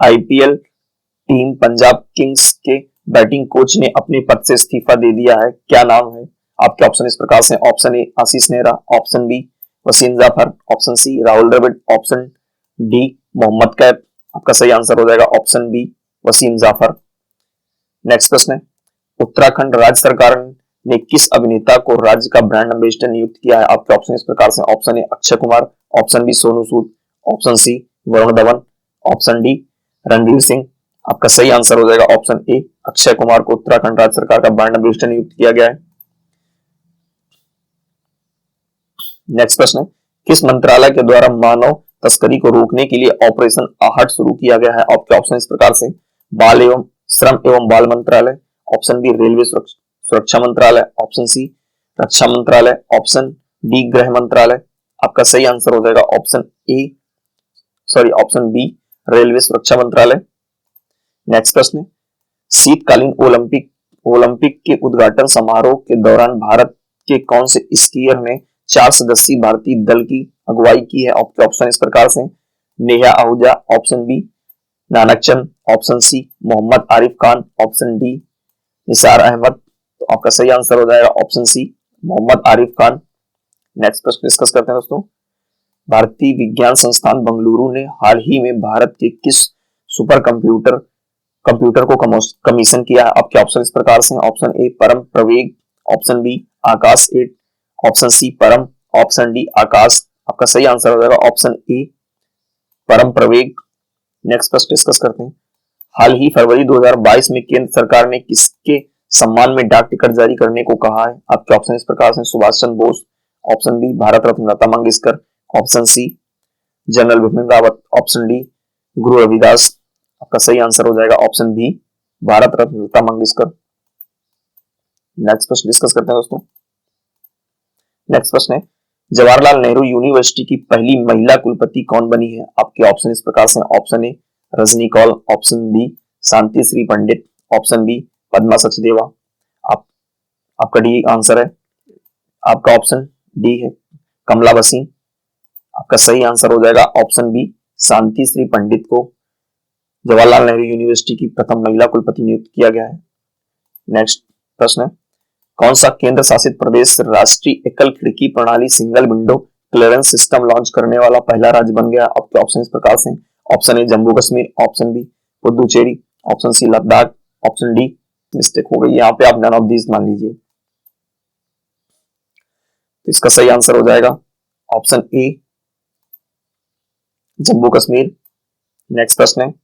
S1: आईपीएल टीम पंजाब किंग्स के बैटिंग कोच ने अपने पद से इस्तीफा दे दिया है, क्या नाम है? आपके ऑप्शन इस प्रकार से, option A Ashish Nehra, option B Wasim Jaffer, option C Rahul Dravid, option D Mohammad Kaif. आपका सही आंसर हो जाएगा option B Wasim Jaffer. Next प्रश्न है, उत्तराखंड राज्य सरकार ने किस अभिनेता को राज्य का ब्रांड एम्बेसडर नियुक्त किया है? आपके ऑप्शन इस प्रकार से, option A Akshay Kumar, option B Sonu Sood, option C Varun Dhawan, option D Ranveer Singh. आपका सही आंसर हो जाएगा ऑप्शन ए अक्षय कुमार को उत्तराखंड राज्य सरकार का ब्रांड एम्बेसडर नियुक्त किया गया है। नेक्स्ट प्रश्न है, किस मंत्रालय के द्वारा मानव तस्करी को रोकने के लिए ऑपरेशन आहट शुरू किया गया है? आपके ऑप्शन इस प्रकार से, बाल एवं श्रम एवं बाल मंत्रालय, ऑप्शन बी रेलवे सुरक्षा मंत्रालय, ऑप्शन सी रक्षा मंत्रालय, ऑप्शन डी गृह मंत्रालय। आपका सही आंसर हो जाएगा ऑप्शन बी रेलवे सुरक्षा मंत्रालय। नेक्स्ट प्रश्न है, शीतकालीन ओलंपिक के उद्घाटन समारोह के दौरान भारत के कौन से स्कीयर ने 4 सदस्यीय भारतीय दल की अगुवाई की है? आपके ऑप्शन इस प्रकार से, Neha Ahuja, option B Nanak Chand, option C Mohammad Arif Khan, option D Nisar Ahmed. तो आपका सही आंसर हो जाएगा option C, Mohammad Arif Khan. Next प्रश्न डिस्कस करते हैं दोस्तों। भारतीय विज्ञान संस्थान बेंगलुरु ने हाल ही में भारत के किस सुपर कंप्यूटर को कमीशन किया है? आपके ऑप्शन इस प्रकार से हैं। ऑप्शन ए परम प्रवेग, ऑप्शन बी आकाश 8, ऑप्शन सी परम, ऑप्शन डी आकाश। आपका सही आंसर हो जाएगा ऑप्शन ए परम प्रवेग। नेक्स्ट प्रश्न डिस्कस करते हैं। हाल ही फरवरी 2022 में केंद्र सरकार ने किसके सम्मान में डाक टिकट जारी करने को कहा है? आपके ऑप्शन इस प्रकार से, Subhash Chandra Bose, option B Bharat Ratna Lata Mangeshkar, option C general Bipin Rawat, option D Guru Ravidas. आपका सही आंसर हो जाएगा option B Bharat Ratna Lata Mangeshkar. Next प्रश्न डिस्कस करते हैं दोस्तों। नेक्स्ट प्रश्न है, जवाहरलाल नेहरू यूनिवर्सिटी की पहली महिला कुलपति कौन बनी है? आपके ऑप्शन इस प्रकार से, option A Rajni Kaul, option B Shanti Shri Pandit, option B Padma Sachdeva. आपका डी आंसर है। आपका ऑप्शन डी है कमला बसीन। आपका सही आंसर हो जाएगा ऑप्शन बी शांति श्री पंडित को जवाहरलाल नेहरू यूनिवर्सिटी की प्रथम महिला कुलपति नियुक्त किया गया है। नेक्स्ट प्रश्न है, कौन सा केंद्र शासित प्रदेश राष्ट्रीय एकल खिड़की प्रणाली single window clearance system launch करने वाला पहला राज्य बन गया? आपके ऑप्शन इस प्रकार से, option A Jammu Kashmir, option B Puducherry, option C Ladakh, option D, mistake हो गई यहाँ पे, आप नन ऑफ दीज मान लीजिए। तो इसका सही आंसर हो जाएगा option A Jammu Kashmir. Next प्रश्न है,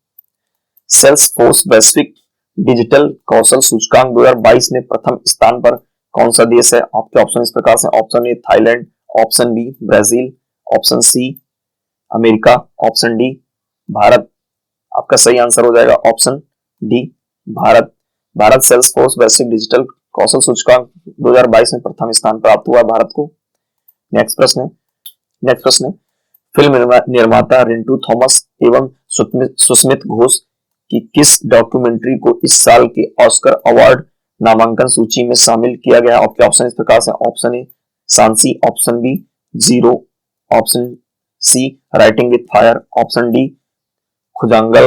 S1: सेल्सफोर्स वैश्विक डिजिटल कौशल सूचकांक 2022 में प्रथम स्थान पर कौन सा देश है? आपके ऑप्शन इस प्रकार से, option A Thailand, option B Brazil, option C America, option D Bharat. आपका सही आंसर हो जाएगा option D Bharat. Bharat Salesforce वैश्विक डिजिटल कौशल सूचकांक 2022 में प्रथम स्थान प्राप्त हुआ भारत को। नेक्स्ट प्रश्न है, फिल्म निर्माता रिंटू थॉमस एवं सुस्मित घोष की किस डॉक्यूमेंट्री को इस साल के ऑस्कर अवार्ड नामांकन सूची में शामिल किया गया? आपके ऑप्शन इस प्रकार से, ऑप्शन ए सांसी, option B Zero, option C Writing with Fire, option D खुजांगल।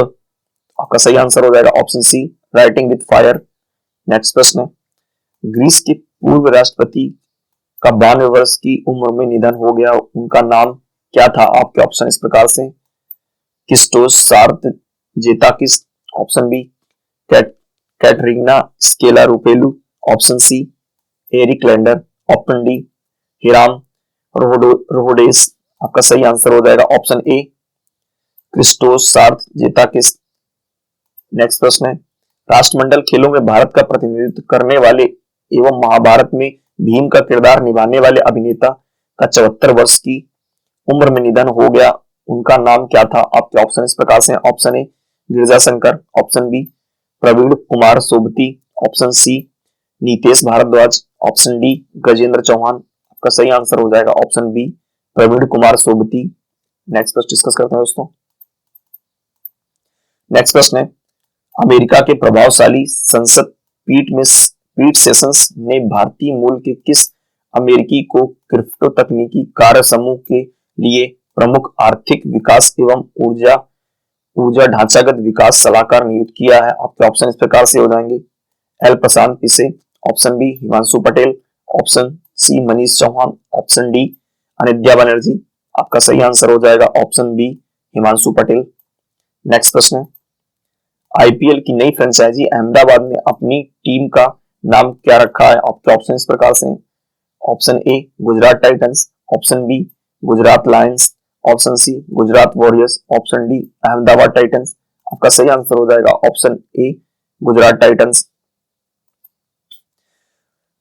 S1: आपका सही आंसर हो जाएगा option C Writing with Fire. Next प्रश्न, ग्रीस के पूर्व राष्ट्रपति का 92 वर्ष की उम्र में निधन हो गया, उनका नाम क्या था? आपके ऑप्शन इस प्रकार से, Christos Sartzetakis, option B Katerina Sakellaropoulou, option C Eric Lander, option D Hiram Rhodes. आपका सही आंसर हो जाएगा option A Christos Sartzetakis. Next प्रश्न है, राष्ट्रमंडल खेलों में भारत का प्रतिनिधित्व करने वाले एवं महाभारत में भीम का किरदार निभाने वाले अभिनेता का 74 वर्ष की उम्र में निधन हो गया, उनका नाम क्या था? आपके ऑप्शन इस प्रकार से, option A Girja Shankar, option B Praveen Kumar Sobti, option C Nitesh Bhardwaj, option D Gajendra Chauhan. आपका सही आंसर हो जाएगा option B Praveen Kumar Sobti. Next प्रश्न डिस्कस करते हैं दोस्तों। नेक्स्ट प्रश्न है, अमेरिका के प्रभावशाली संसद पीट सेशंस ने भारतीय मूल के किस अमेरिकी को क्रिप्टो तकनीकी कार्य समूह के लिए प्रमुख आर्थिक विकास एवं ऊर्जा ढांचागत विकास सलाहकार नियुक्त किया है? आपके ऑप्शन इस प्रकार से हो जाएंगे, L Prashant Pise, option B Himanshu Patel, option C Manish Chauhan, option D Anidya Banerjee. आपका सही आंसर हो जाएगा option B Himanshu Patel. Next प्रश्न है, आईपीएल की नई फ्रेंचाइजी अहमदाबाद में अपनी टीम का नाम क्या रखा है? आपके ऑप्शन इस प्रकार से, option A Gujarat Titans, option B Gujarat Lions, option C Gujarat Warriors, option D Ahmedabad Titans. आपका सही आंसर हो जाएगा option A Gujarat Titans.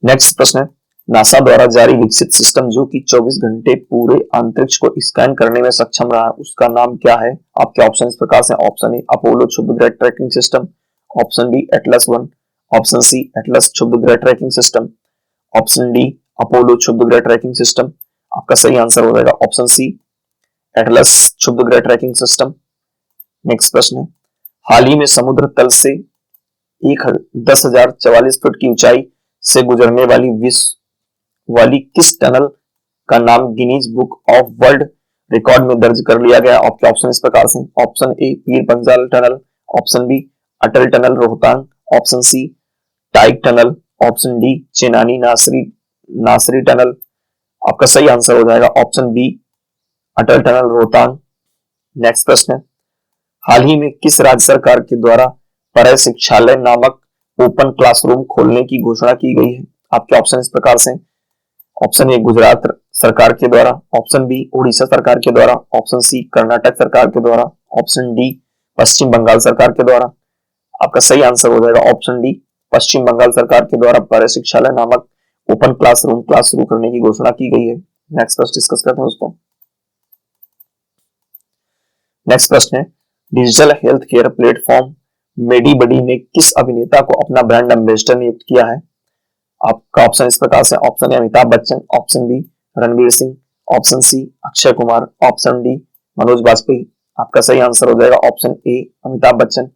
S1: Next प्रश्न है, नासा द्वारा जारी विकसित सिस्टम जो कि 24 घंटे पूरे अंतरिक्ष को स्कैन करने में सक्षम रहा है, उसका नाम क्या है? आपके ऑप्शन इस प्रकार से, ऑप्शन ए अपोलो क्षुब्ध ग्रह tracking system, option B Atlas 1, option C Atlas क्षुब्ध ग्रह tracking system, option D Apollo क्षुब्ध ग्रह ट्रैकिंग सिस्टम। आपका सही आंसर हो जाएगा ऑप्शन सी एटलस क्षुब्ध ग्रह ट्रैकिंग सिस्टम। नेक्स्ट प्रश्न है, हाल ही में समुद्र तल से 10,044 फुट की ऊंचाई से गुजरने वाली किस टनल का नाम Guinness book of world record में दर्ज कर लिया गया? आपके ऑप्शन इस प्रकार से, option A Pir Panjal tunnel, option B Atal tunnel Rohtang, option C dike tunnel, option D Chenani Nashri Nashri tunnel. आपका सही आंसर हो जाएगा option B Atal tunnel Rohtang. Next प्रश्न है, हाल ही में किस राज्य सरकार के द्वारा परय शिक्षालय नामक ओपन क्लासरूम खोलने की घोषणा की गई है? आपके ऑप्शन इस प्रकार से, ऑप्शन ए गुजरात सरकार के द्वारा, ऑप्शन बी उड़ीसा सरकार के द्वारा, ऑप्शन सी कर्नाटक सरकार के द्वारा, ऑप्शन डी पश्चिम बंगाल सरकार के द्वारा। आपका सही आंसर हो जाएगा ऑप्शन डी पश्चिम बंगाल सरकार के द्वारा परय शिक्षालय नामक ओपन क्लासरूम क्लास शुरू करने की घोषणा की गई है। नेक्स्ट प्रश्न डिस्कस करते हैं दोस्तों। नेक्स्ट प्रश्न है, digital health care platform Medibuddy ने किस अभिनेता को अपना ब्रांड एम्बेसडर नियुक्त किया है? आपका ऑप्शन इस प्रकार से, option A Amitabh Bachchan, option B Ranveer Singh, option C Akshay Kumar, option D Manoj Bajpayee. आपका सही आंसर हो जाएगा ऑप्शन ए अमिताभ बच्चन।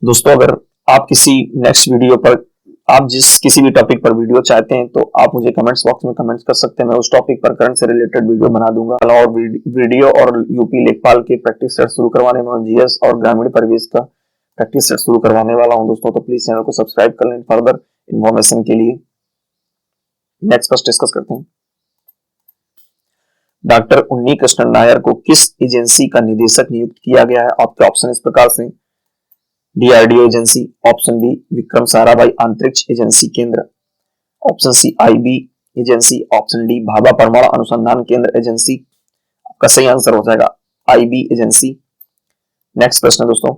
S1: दोस्तों अगर आप किसी नेक्स्ट वीडियो पर, आप जिस किसी भी टॉपिक पर वीडियो चाहते हैं तो आप मुझे कमेंट्स बॉक्स में कमेंट्स कर सकते हैं। मैं उस टॉपिक पर करंट से रिलेटेड वीडियो बना दूंगा। और वीडियो और यूपी लेखपाल के प्रैक्टिस सेट शुरू करवाने में, जीएस और ग्रामीण परिवेश का प्रैक्टिस सेट शुरू करवाने वाला हूं दोस्तों, तो प्लीज चैनल को सब्सक्राइब कर लें फर्दर इन्फॉर्मेशन के लिए। नेक्स्ट फर्स्ट डिस्कस करते हैं, डॉक्टर उन्नी कृष्णन नायर को किस एजेंसी का निदेशक नियुक्त किया गया है? आपके ऑप्शन इस प्रकार से, DRDO agency, option B Vikram Sarabhai अंतरिक्ष एजेंसी केंद्र, option C IB agency, option D Bhabha परमाणु अनुसंधान केंद्र एजेंसी। आपका सही आंसर हो जाएगा आईबी एजेंसी। नेक्स्ट प्रश्न दोस्तों,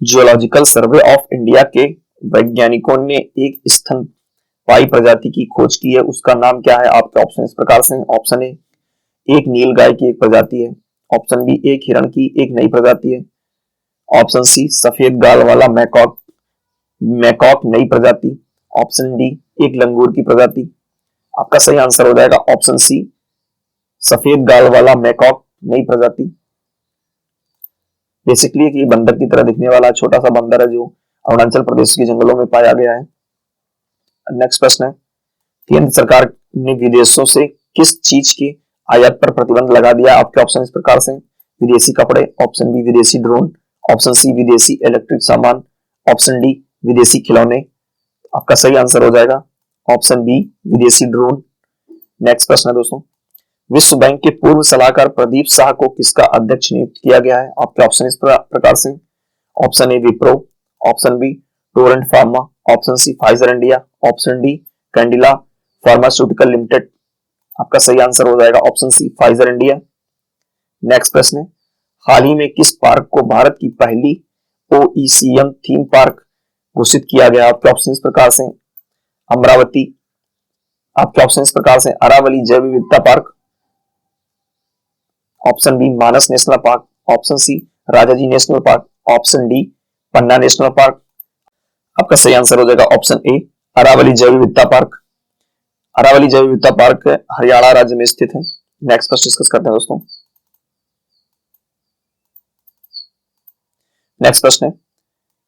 S1: जियोलॉजिकल सर्वे ऑफ इंडिया के वैज्ञानिकों ने एक स्तनपायी प्रजाति की खोज की है, उसका नाम क्या है? आपके ऑप्शन इस प्रकार से, ऑप्शन ए एक नील गाय की एक प्रजाति है, ऑप्शन बी एक हिरण की एक नई प्रजाति है, ऑप्शन सी सफेद गाल वाला मैकॉक नई प्रजाति, ऑप्शन डी एक लंगूर की प्रजाति। आपका सही आंसर हो जाएगा ऑप्शन सी सफेद गाल वाला मैकॉक नई प्रजाति। बेसिकली ये बंदर की तरह दिखने वाला छोटा सा बंदर है जो अरुणाचल प्रदेश के जंगलों में पाया गया है। नेक्स्ट प्रश्न है, केंद्र सरकार ने विदेशों से किस चीज के आयात पर प्रतिबंध लगा दिया? आपके ऑप्शन इस प्रकार से, विदेशी कपड़े, ऑप्शन बी विदेशी ड्रोन, ऑप्शन सी विदेशी इलेक्ट्रिक सामान, ऑप्शन डी विदेशी खिलौने। आपका सही आंसर हो जाएगा ऑप्शन बी विदेशी ड्रोन। नेक्स्ट प्रश्न है दोस्तों, विश्व बैंक के पूर्व सलाहकार प्रदीप शाह को किसका अध्यक्ष नियुक्त किया गया है? आपके ऑप्शन इस प्रकार से, option A Wipro, option B Torrent Pharma, option C Pfizer India, option D Cadila pharmaceutical limited. आपका सही आंसर हो जाएगा option C Pfizer India. Next प्रश्न है, हाल ही में किस पार्क को भारत की पहली ओईसीएम थीम पार्क घोषित किया गया? आपके ऑप्शन इस प्रकार से, अमरावती, आपके ऑप्शन इस प्रकार से अरावली जैव विविधता park, option B Manas national park, option C Rajaji national park, option D Panna national park. आपका सही आंसर हो जाएगा ऑप्शन ए अरावली जैव विविधता पार्क। अरावली जैव विविधता पार्क हरियाणा राज्य में स्थित है। नेक्स्ट प्रश्न डिस्कस करते हैं दोस्तों। नेक्स्ट प्रश्न है,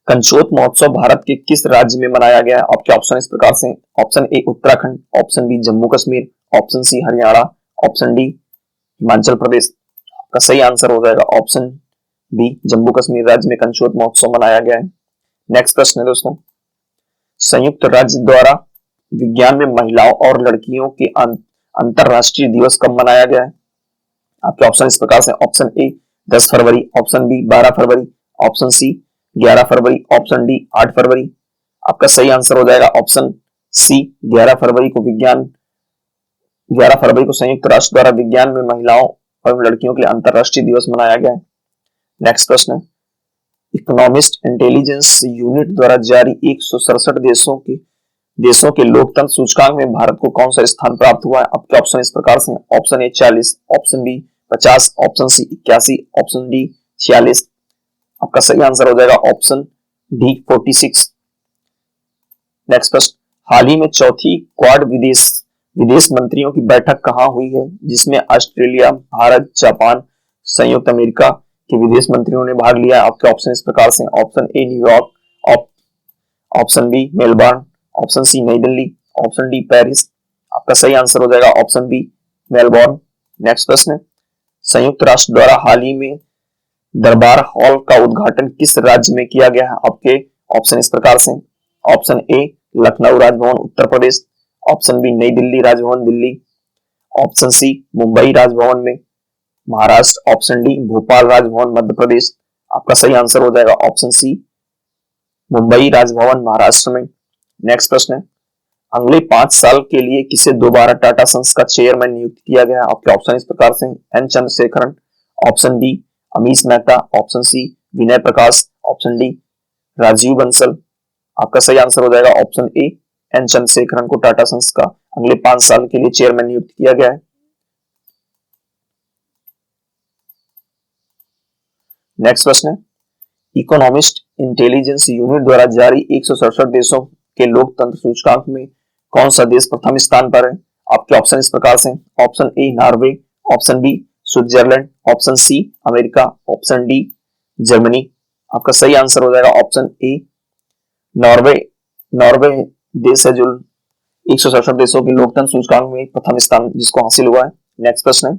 S1: कंचोत महोत्सव भारत के किस राज्य में मनाया गया है? आपके ऑप्शन इस प्रकार से, option A Uttarakhand, option B Jammu Kashmir, option C Haryana, option D Himachal Pradesh. आपका सही आंसर हो जाएगा ऑप्शन बी जम्मू कश्मीर राज्य में कंचोत महोत्सव मनाया गया है। नेक्स्ट प्रश्न है दोस्तों, संयुक्त राज्य द्वारा विज्ञान में महिलाओं और लड़कियों के अंतरराष्ट्रीय दिवस कब मनाया गया है? आपके ऑप्शन इस प्रकार से, ऑप्शन ए 10 फरवरी, ऑप्शन बी 12 फरवरी, ऑप्शन सी 11 फरवरी, ऑप्शन डी 8 फरवरी। आपका सही आंसर हो जाएगा ऑप्शन सी 11 फरवरी को 11 फरवरी को संयुक्त राष्ट्र द्वारा विज्ञान में महिलाओं और लड़कियों के लिए अंतरराष्ट्रीय दिवस मनाया गया है। नेक्स्ट प्रश्न है, इकोनॉमिस्ट इंटेलिजेंस यूनिट द्वारा जारी 167 देशों के लोकतंत्र सूचकांक में भारत को कौन सा स्थान प्राप्त हुआ है? आपके ऑप्शन इस प्रकार से, option A 40, option B 50, option C 81, option D 46। आपका सही आंसर हो जाएगा ऑप्शन डी 46। नेक्स्ट प्रश्न, हाल ही में चौथी क्वाड विदेश मंत्रियों की बैठक कहां हुई है जिसमें ऑस्ट्रेलिया, भारत, जापान, संयुक्त अमेरिका के विदेश मंत्रियों ने भाग लिया? आपके ऑप्शन इस प्रकार से, option A New York, option B Melbourne, option C Nai Delhi, option D Paris. आपका सही आंसर हो जाएगा ऑप्शन बी मेलबोर्न। नेक्स्ट प्रश्न, संयुक्त राष्ट्र द्वारा हाल ही में दरबार हॉल का उद्घाटन किस राज्य में किया गया है? आपके ऑप्शन इस प्रकार से, option A Lucknow Raj Bhavan Uttar Pradesh, option B Nai Delhi Raj Bhavan Delhi, option C Mumbai Raj Bhavan में महाराष्ट्र, ऑप्शन डी भोपाल राजभवन मध्य प्रदेश। आपका सही आंसर हो जाएगा ऑप्शन सी मुंबई राजभवन महाराष्ट्र में। नेक्स्ट प्रश्न है, अगले 5 साल के लिए किसे दोबारा टाटा सन्स का चेयरमैन नियुक्त किया गया? आपके ऑप्शन इस प्रकार से, N Chandrasekaran, option B Amish Mehta, option C Vinay Prakash, option D Rajeev Bansal. आपका सही आंसर हो जाएगा ऑप्शन ए एन चंद्रशेखरन को टाटा सन्स का अगले 5 साल के लिए चेयरमैन नियुक्त किया गया है। नेक्स्ट प्रश्न है, इकोनॉमिस्ट इंटेलिजेंस यूनिट द्वारा जारी 167 देशों के लोकतंत्र सूचकांक में कौन सा देश प्रथम स्थान पर है? आपके ऑप्शन इस प्रकार से, option A Norway, option B Switzerland, option C America, option D Germany. आपका सही आंसर हो जाएगा ऑप्शन ए नॉर्वे। नॉर्वे देश है जो 167 देशों के लोकतंत्र सूचकांक में प्रथम स्थान जिसको हासिल हुआ है। नेक्स्ट प्रश्न है,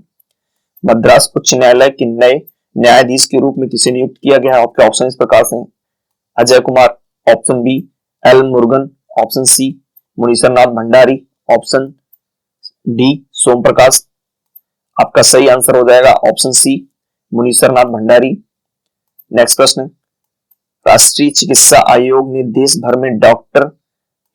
S1: मद्रास उच्च न्यायालय के नए न्यायाधीश के रूप में किसे नियुक्त किया गया है? आपके ऑप्शन इस प्रकार से, Ajay Kumar, option B L Murugan, option C Munishwar Nath Bhandari, option D Som Prakash. आपका सही आंसर हो जाएगा option C Munishwar Nath Bhandari. Next प्रश्न, राष्ट्रीय चिकित्सा आयोग ने देश भर में डॉक्टर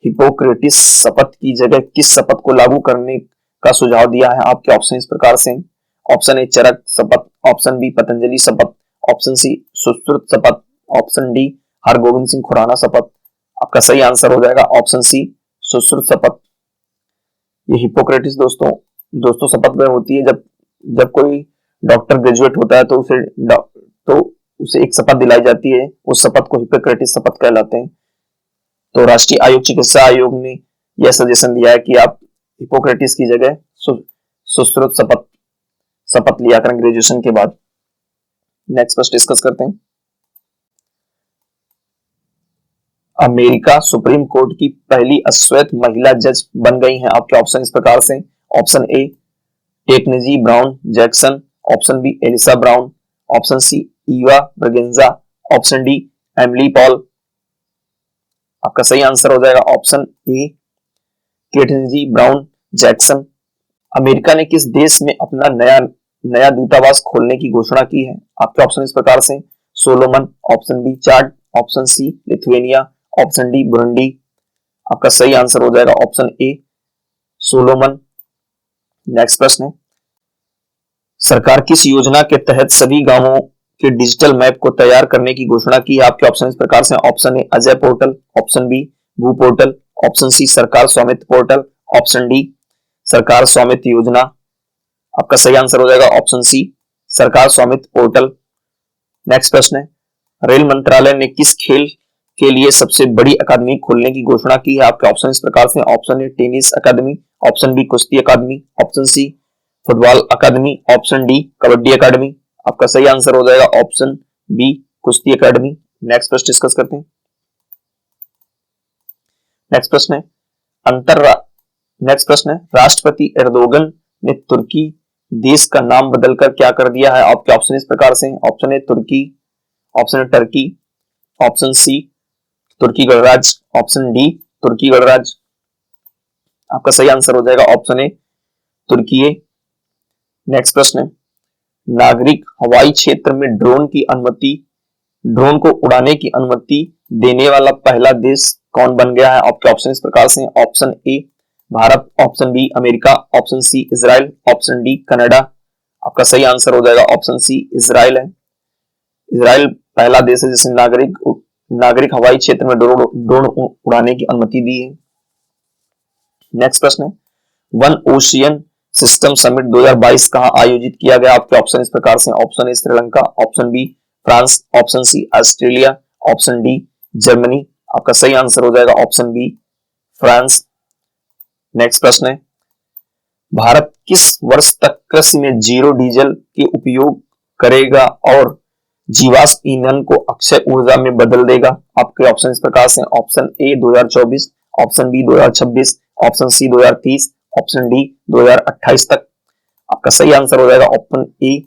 S1: हिपोक्रेटिस शपथ की जगह किस शपथ को लागू करने का सुझाव दिया है? आपके ऑप्शन इस प्रकार से, ऑप्शन ए चरक शपथ, ऑप्शन बी पतंजलि शपथ, ऑप्शन सी सुश्रुत शपथ, ऑप्शन डी हरगोविंद सिंह खुराना शपथ। आपका सही आंसर हो जाएगा ऑप्शन सी सुश्रुत शपथ। ये हिपोक्रेटिस दोस्तों शपथ में होती है जब कोई डॉक्टर ग्रेजुएट होता है तो उसे एक शपथ दिलाई जाती है, उस शपथ को हिपोक्रेटिस शपथ कहलाते हैं। तो राष्ट्रीय आयोग चिकित्सा आयोग ने यह सजेशन दिया है कि आप हिपोक्रेटिस की जगह सुश्रुत शपथ लिया करें ग्रेजुएशन के बाद। नेक्स्ट प्रश्न डिस्कस करते हैं, अमेरिका सुप्रीम कोर्ट की पहली अश्वेत महिला जज बन गई हैं। आपके ऑप्शन इस प्रकार से, option A Ketanji Brown Jackson, option B Elissa Brown, option C Eva Braganza, option D Emily Paul. आपका सही आंसर हो जाएगा option A Ketanji Brown Jackson. America ने किस देश में अपना नया दूतावास खोलने की घोषणा की है? आपके ऑप्शन इस प्रकार से, Solomon, option B Chad, option C Lithuania, option D Burundi. आपका सही आंसर हो जाएगा ऑप्शन ए सोलोमन। नेक्स्ट प्रश्न है, सरकार किस योजना के तहत सभी गांवों के डिजिटल मैप को तैयार करने की घोषणा की है? आपके ऑप्शन इस प्रकार से, option A Ajay portal, option B Bhu portal, option C Sarkar Swamitva portal, option D सरकार स्वामित्व योजना। आपका सही आंसर हो जाएगा option C Sarkar Swamitva portal. Next प्रश्न है, रेल मंत्रालय ने किस खेल के लिए सबसे बड़ी अकादमी खोलने की घोषणा की है? आपके ऑप्शन इस प्रकार से, ऑप्शन ए टेनिस अकादमी, ऑप्शन बी कुश्ती अकादमी, ऑप्शन सी फुटबॉल अकादमी, ऑप्शन डी कबड्डी अकादमी। आपका सही आंसर हो जाएगा ऑप्शन बी कुश्ती अकादमी। नेक्स्ट प्रश्न डिस्कस करते हैं। नेक्स्ट प्रश्न है, राष्ट्रपति एर्दोगन ने तुर्की देश का नाम बदलकर क्या कर दिया है? आपके ऑप्शन इस प्रकार से, ऑप्शन ए तुर्की, option A Turkey, option C तुर्की गणराज्य, ऑप्शन डी तुर्की गणराज्य। आपका सही आंसर हो जाएगा ऑप्शन ए तुर्की। नेक्स्ट प्रश्न है, नागरिक हवाई क्षेत्र में ड्रोन को उड़ाने की अनुमति देने वाला पहला देश कौन बन गया है? आपके ऑप्शन इस प्रकार से, option A Bharat, option B America, option C Israel, option D Canada. आपका सही आंसर हो जाएगा ऑप्शन सी इजराइल है। इजराइल पहला देश है जिसने नागरिक हवाई क्षेत्र में ड्रोन उड़ाने की अनुमति दी है। नेक्स्ट प्रश्न है, वन ओशियन सिस्टम समिट 2022 कहां आयोजित किया गया? आपके ऑप्शन इस प्रकार से, option A Sri Lanka, option B France, option C Australia, option D Germany. आपका सही आंसर हो जाएगा ऑप्शन बी फ्रांस। नेक्स्ट प्रश्न है, भारत किस वर्ष तक कृषि में जीरो डीजल के उपयोग करेगा और जीवाश्म ईंधन को अक्षय ऊर्जा में बदल देगा? आपके ऑप्शन इस प्रकार से, option A 2024, option B 2026, option C 2030, option D 2028 तक। आपका सही आंसर हो जाएगा ऑप्शन ए।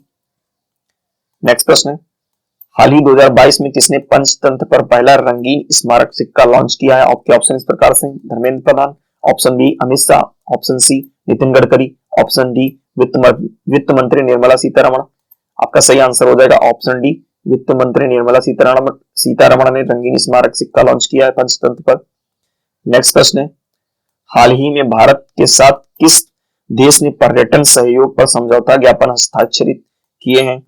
S1: नेक्स्ट प्रश्न है, हाल ही 2022 में किसने पंचतंत्र पर पहला रंगीन स्मारक सिक्का लॉन्च किया है? आपके ऑप्शन इस प्रकार से, Dharmendra Pradhan, option B Amit Shah, option C Nitin Gadkari, option D वित्त मंत्री निर्मला सीतारमण। आपका सही आंसर हो जाएगा ऑप्शन डी, वित्त मंत्री निर्मला सीतारमण ने रंगीन स्मारक सिक्का लॉन्च किया है पंचतंत्र पर। नेक्स्ट प्रश्न है, हाल ही में भारत के साथ किस देश ने पर्यटन सहयोग पर समझौता ज्ञापन हस्ताक्षरित किए हैं?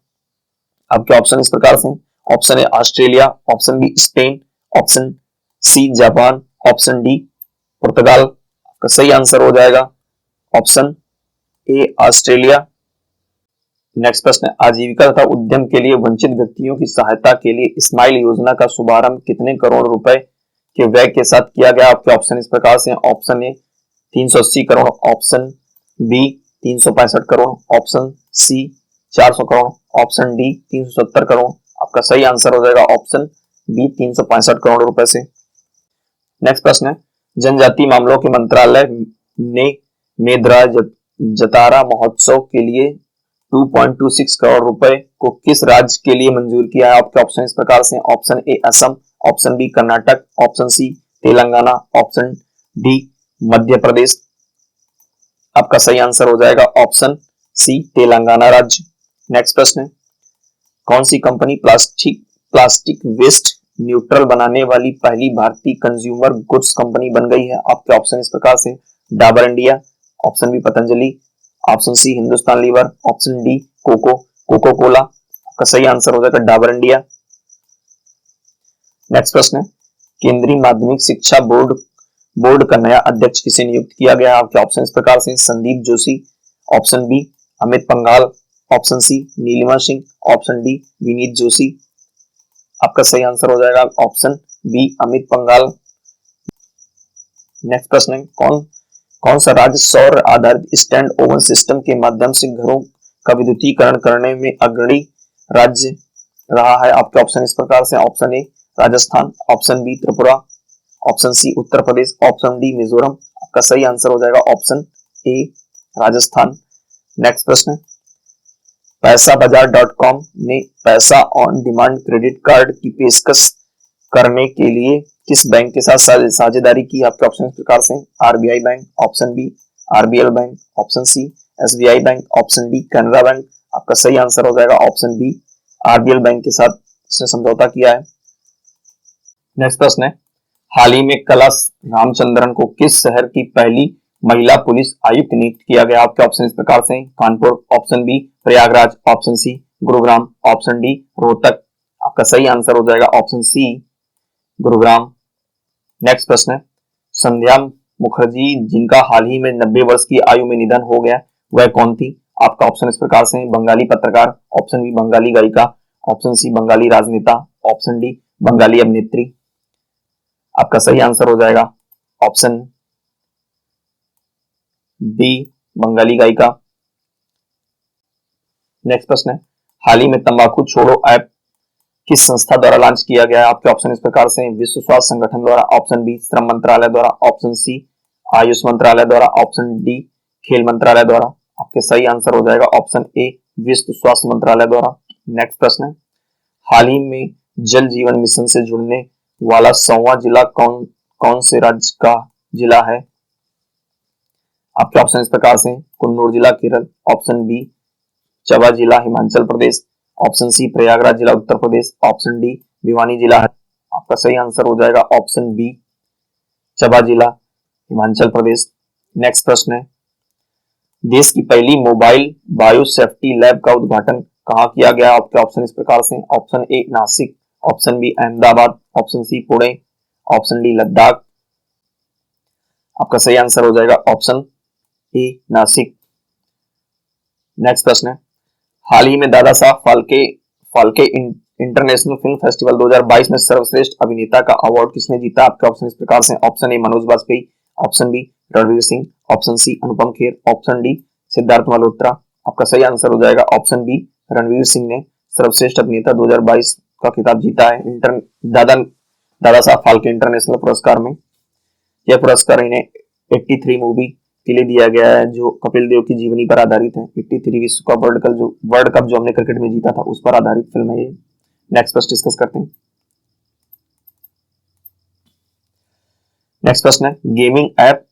S1: आपके ऑप्शन इस प्रकार से, option A Australia, option B Spain, option C Japan, option D पुर्तगाल। आपका सही आंसर हो जाएगा ऑप्शन ए ऑस्ट्रेलिया। नेक्स्ट प्रश्न है, आजीविका तथा उद्यम के लिए वंचित व्यक्तियों की सहायता के लिए स्माइल योजना का शुभारंभ कितने करोड़ रुपए के व्यय के साथ किया गया? आपके ऑप्शन इस प्रकार से, option A 380 crore, option B 365 crore, option C 400 crore, option D 370 crore. आपका सही आंसर हो जाएगा ऑप्शन बी 365 करोड़ रुपए से। नेक्स्ट प्रश्न है, जनजातीय मामलों के मंत्रालय ने मेदरा जतारा महोत्सव के लिए 2.26 करोड़ रुपए को किस राज्य के लिए मंजूर किया है? आपके ऑप्शन इस प्रकार से, option A Assam, option B Karnataka, option C Telangana, option D Madhya Pradesh. आपका सही आंसर हो जाएगा ऑप्शन सी तेलंगाना राज्य। नेक्स्ट प्रश्न है, कौन सी कंपनी प्लास्टिक वेस्ट न्यूट्रल बनाने वाली पहली भारतीय कंज्यूमर गुड्स कंपनी बन गई है? आपके ऑप्शन इस प्रकार से, Dabur India, option B Patanjali, option C Hindustan Lever, option D Coca Cola. आपका सही आंसर हो जाएगा डाबर इंडिया। नेक्स्ट प्रश्न है, केंद्रीय माध्यमिक शिक्षा बोर्ड का नया अध्यक्ष किसे नियुक्त किया गया? आपके ऑप्शन इस प्रकार से, Sandeep Joshi, option B Amit Panghal, option C Neelima Singh, option D Vineet Joshi. आपका सही आंसर हो जाएगा option B Amit Panghal. Next प्रश्न है, कौन सा राज्य सौर आधारित स्टैंड ओवन सिस्टम के माध्यम से घरों का विद्युतीकरण करने में अग्रणी राज्य रहा है? आपके ऑप्शन इस प्रकार से, option A Rajasthan, option B Tripura, option C Uttar Pradesh, option D Mizoram. आपका सही आंसर हो जाएगा ऑप्शन ए राजस्थान। नेक्स्ट प्रश्न, पैसाबाजार.com ने पैसा ऑन डिमांड क्रेडिट कार्ड की पेशकश करने के लिए किस बैंक के साथ साझेदारी की? आपके ऑप्शन इस प्रकार से, RBI bank, option B RBL bank, option C SBI bank, option D Canara bank. आपका सही आंसर हो जाएगा ऑप्शन बी आरबीएल बैंक के साथ इसने समझौता किया है। नेक्स्ट प्रश्न है, हाल ही में कला रामचंद्रन को किस शहर की पहली महिला पुलिस आयुक्त नियुक्त किया गया? आपके ऑप्शन इस प्रकार से, Kanpur, option B Prayagraj, option C Gurugram, option D Rohtak. आपका सही आंसर हो जाएगा ऑप्शन सी गुरुग्राम। नेक्स्ट प्रश्न है, संध्या मुखर्जी जिनका हाल ही में 90 वर्ष की आयु में निधन हो गया, वह कौन थी? आपका ऑप्शन इस प्रकार से, बंगाली पत्रकार, ऑप्शन बी बंगाली गायिका, ऑप्शन सी बंगाली राजनेता, ऑप्शन डी बंगाली अभिनेत्री। आपका सही आंसर हो जाएगा ऑप्शन बी बंगाली गायिका। नेक्स्ट प्रश्न है, हाल ही में तंबाकू छोड़ो ऐप किस संस्था द्वारा लॉन्च किया गया है? आपके ऑप्शन इस प्रकार से, विश्व स्वास्थ्य संगठन द्वारा, ऑप्शन बी श्रम मंत्रालय द्वारा, ऑप्शन सी आयुष मंत्रालय द्वारा, ऑप्शन डी खेल मंत्रालय द्वारा। आपके सही आंसर हो जाएगा ऑप्शन ए विश्व स्वास्थ्य मंत्रालय द्वारा। नेक्स्ट प्रश्न है, हाल ही में जल जीवन मिशन से जुड़ने वाला 100वां जिला कौन से राज्य का जिला है? आपके ऑप्शन इस प्रकार से, कुन्नूर जिला केरल, ऑप्शन बी चंबा जिला हिमाचल प्रदेश, ऑप्शन सी प्रयागराज जिला उत्तर प्रदेश, ऑप्शन डी भिवानी जिला है। आपका सही आंसर हो जाएगा ऑप्शन बी चंबा जिला हिमाचल प्रदेश। नेक्स्ट प्रश्न है, देश की पहली मोबाइल बायो सेफ्टी लैब का उद्घाटन कहां किया गया? आपके ऑप्शन इस प्रकार से, option A Nashik, option B Ahmedabad, option C Pune, option D Ladakh. आपका सही आंसर हो जाएगा ऑप्शन ए नासिक। नेक्स्ट प्रश्न है, हाल ही में Dada Saheb Phalke international film festival 2022 में सर्वश्रेष्ठ अभिनेता का अवार्ड किसने जीता? आपके ऑप्शन इस प्रकार से, option A Manoj Bajpayee, option B Ranveer Singh, option C Anupam Kher, option D Sidharth Malhotra. आपका सही आंसर हो जाएगा ऑप्शन बी रणवीर सिंह ने सर्वश्रेष्ठ अभिनेता 2022 का खिताब जीता है दादा साहब फाल्के इंटरनेशनल पुरस्कार में। यह पुरस्कार इन्हें 83 मूवी के लिए दिया गया है जो कपिल देव की जीवनी पर आधारित है। 83 विश्व कप वर्ल्ड कप जो हमने क्रिकेट में जीता था उस पर आधारित फिल्म है ये। नेक्स्ट प्रश्न डिस्कस करते हैं। नेक्स्ट प्रश्न है, गेमिंग ऐप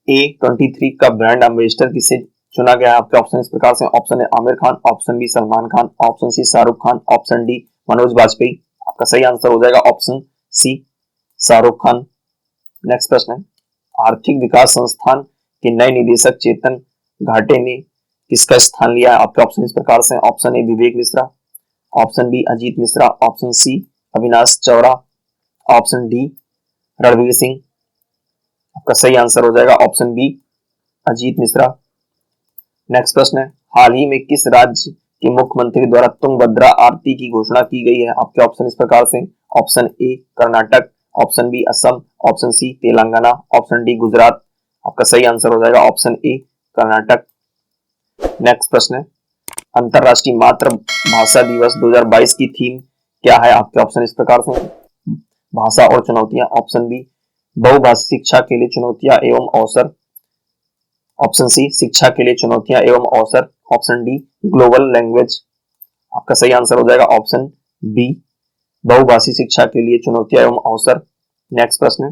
S1: A23 का ब्रांड एम्बेसडर किसे चुना गया है? आपके ऑप्शन इस प्रकार से, option A Aamir Khan, option B Salman Khan, option C Shah Rukh Khan, option D Manoj Bajpayee. आपका सही आंसर हो जाएगा option C Shah Rukh Khan. Next प्रश्न है, आर्थिक विकास संस्थान के नए निदेशक चेतन घाटे ने किसका स्थान लिया है? आपके ऑप्शन इस प्रकार से, option A Vivek Mishra, option B Ajit Mishra, option C Avinash Chaura, option D Ranveer Singh. आपका सही आंसर हो जाएगा option B Ajit Mishra. Next प्रश्न है, हाल ही में किस राज्य के मुख्यमंत्री द्वारा तुंगभद्रा आरती की घोषणा की गई है? आपके ऑप्शन इस प्रकार से, option A Karnataka, option B Assam, option C Telangana, option D Gujarat. आपका सही आंसर हो जाएगा ऑप्शन ए कर्नाटक। नेक्स्ट प्रश्न है, अंतरराष्ट्रीय मातृभाषा दिवस 2022 की थीम क्या है? आपके ऑप्शन इस प्रकार से, भाषा और चुनौतियां, ऑप्शन बी बहुभाषी शिक्षा के लिए चुनौतियां एवं अवसर, ऑप्शन सी शिक्षा के लिए चुनौतियां एवं अवसर, ऑप्शन डी ग्लोबल लैंग्वेज। आपका सही आंसर हो जाएगा ऑप्शन बी बहुभाषी शिक्षा के लिए चुनौतियां एवं अवसर। नेक्स्ट प्रश्न है,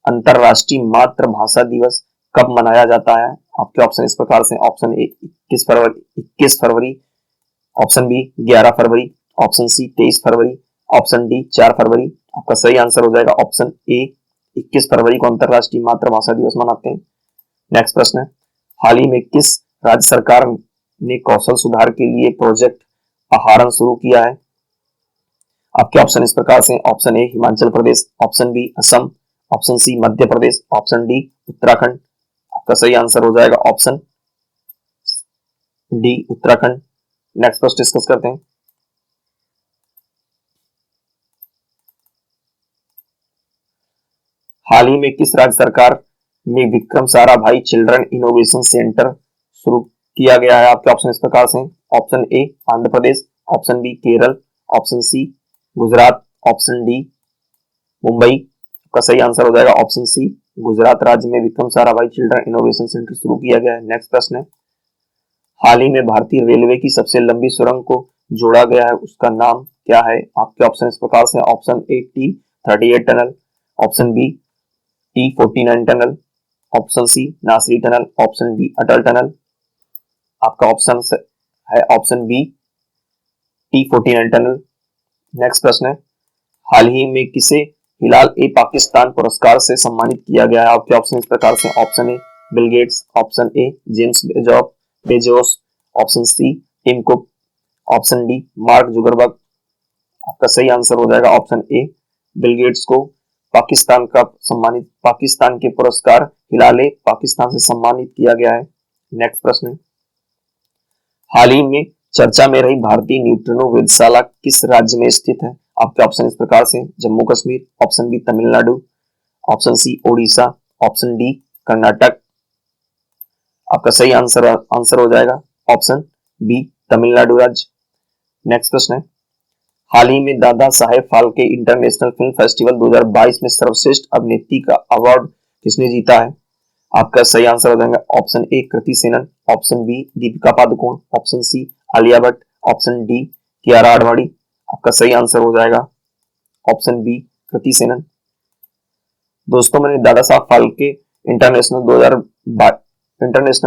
S1: अंतरराष्ट्रीय मातृभाषा दिवस कब मनाया जाता है? आपके ऑप्शन इस प्रकार से, ऑप्शन ए 21 फरवरी, ऑप्शन बी 11 फरवरी, ऑप्शन सी 23 फरवरी, ऑप्शन डी 4 फरवरी। आपका सही आंसर हो जाएगा ऑप्शन ए 21 फरवरी को अंतरराष्ट्रीय मातृभाषा दिवस मनाते हैं। नेक्स्ट प्रश्न है, हाल ही में किस राज्य सरकार ने कौशल सुधार के लिए प्रोजेक्ट आहरण शुरू किया है? आपके ऑप्शन इस प्रकार से, option A Himachal Pradesh, option B Assam, option C Madhya Pradesh, option D Uttarakhand. आपका सही आंसर हो जाएगा ऑप्शन डी उत्तराखंड। नेक्स्ट प्रश्न डिस्कस करते हैं। हाल ही में किस राज्य सरकार में Vikram Sarabhai children innovation centre शुरू किया गया है? आपके ऑप्शन इस प्रकार से, option A Andhra Pradesh, option B Kerala, option C Gujarat, option D Mumbai. का सही आंसर हो जाएगा ऑप्शन सी गुजरात राज्य में Vikram Sarabhai children innovation centre शुरू किया गया है। नेक्स्ट प्रश्न है, हाल ही में भारतीय रेलवे की सबसे लंबी सुरंग को जोड़ा गया है, उसका नाम क्या है? आपके ऑप्शन इस प्रकार से, option A T38 tunnel, option B T49 tunnel, option C Nasri tunnel, option D Atal tunnel. आपका ऑप्शन है option B T49 tunnel. Next प्रश्न है, हाल ही में किसे हिलाल ए पाकिस्तान पुरस्कार से सम्मानित किया गया है? आपके ऑप्शन इस प्रकार से, option A Bill Gates, option A James Bezos, option C Tim Cook, option D Mark Zuckerberg. आपका सही आंसर हो जाएगा ऑप्शन ए बिल गेट्स को पाकिस्तान के पुरस्कार हिलाल ए पाकिस्तान से सम्मानित किया गया है। नेक्स्ट प्रश्न है, हाल ही में चर्चा में रही भारतीय न्यूट्रिनो वेधशाला किस राज्य में स्थित है? आपके ऑप्शन इस प्रकार से, Jammu Kashmir, option B Tamil Nadu, option C Odisha, option D Karnataka. आपका सही आंसर हो जाएगा ऑप्शन बी तमिलनाडु राज्य। नेक्स्ट प्रश्न है, हाल ही में Dada Saheb Phalke international film festival 2022 में सर्वश्रेष्ठ अभिनेत्री का अवार्ड किसने जीता है? आपका सही आंसर हो जाएगा option A Kriti Sanon, option B Deepika Padukone, option C Alia Bhatt, option D Kiara Advani. आपका सही आंसर हो जाएगा ऑप्शन बी कृति सेनन। दोस्तों, मैंने Dada Saheb Phalke international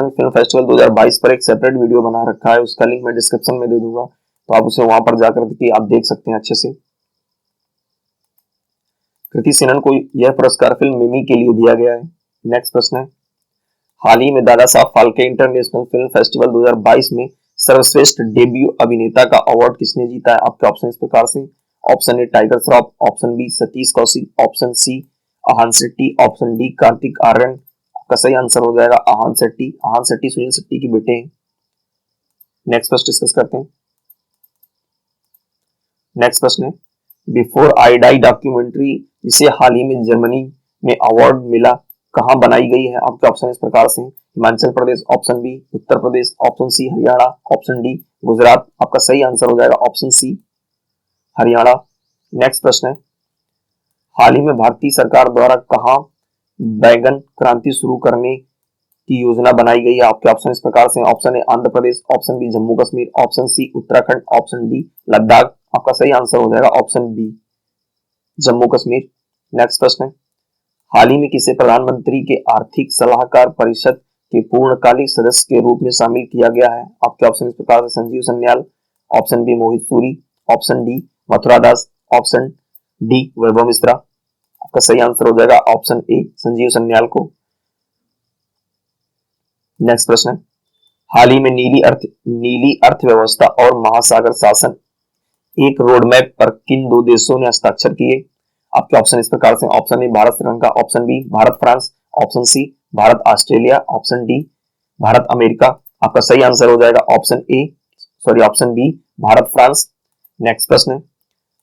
S1: film festival 2022 पर एक सेपरेट वीडियो बना रखा है, उसका लिंक मैं डिस्क्रिप्शन में दे दूंगा, तो आप उसे वहां पर जाकर के आप देख सकते हैं अच्छे से। कृति सेनन को यह पुरस्कार फिल्म मिमी के लिए दिया गया है। नेक्स्ट प्रश्न है, हाल ही में Dada Saheb Phalke international film festival 2022 में सर्वश्रेष्ठ डेब्यू अभिनेता का अवार्ड किसने जीता है? आपके ऑप्शन इस प्रकार से, option A Tiger Shroff, option B Satish Kaushik, option C Ahan Shetty, option D Kartik Aaryan. आपका सही आंसर हो जाएगा आहान शेट्टी। आहान शेट्टी सुनील शेट्टी के बेटे हैं। नेक्स्ट प्रश्न डिस्कस करते हैं। नेक्स्ट प्रश्न है, बिफोर आई डाई डॉक्यूमेंट्री जिसे हाल ही में जर्मनी में अवार्ड मिला कहां बनाई गई है? आपके ऑप्शन इस प्रकार से, Himachal Pradesh, option B Uttar Pradesh, option C Haryana, option D Gujarat. आपका सही आंसर हो जाएगा ऑप्शन सी हरियाणा। नेक्स्ट प्रश्न है, हाल ही में भारतीय सरकार द्वारा कहां बैगन क्रांति शुरू करने की योजना बनाई गई है? आपके ऑप्शन इस प्रकार से, option A Andhra Pradesh, option B Jammu Kashmir, option C Uttarakhand, option D Ladakh. आपका सही आंसर हो जाएगा option B Jammu Kashmir. Next प्रश्न है, हाल ही में किसे प्रधानमंत्री के आर्थिक सलाहकार परिषद के पूर्णकालिक सदस्य के रूप में शामिल किया गया है? आपके ऑप्शन इस प्रकार से, संजीव सन्याल, ऑप्शन बी मोहित सूरी, ऑप्शन डी मथुरा दास, ऑप्शन डी वैभव मिश्रा। आपका सही आंसर हो जाएगा ऑप्शन ए संजीव सन्याल को। नेक्स्ट प्रश्न है, हाल ही में नीली अर्थव्यवस्था और महासागर शासन एक रोडमैप पर किन दो देशों ने हस्ताक्षर किए? आपके ऑप्शन इस प्रकार से, option A Bharat Sri Lanka, option B Bharat France, option C Bharat Australia, option D Bharat America. आपका सही आंसर हो जाएगा option B Bharat France. Next प्रश्न है,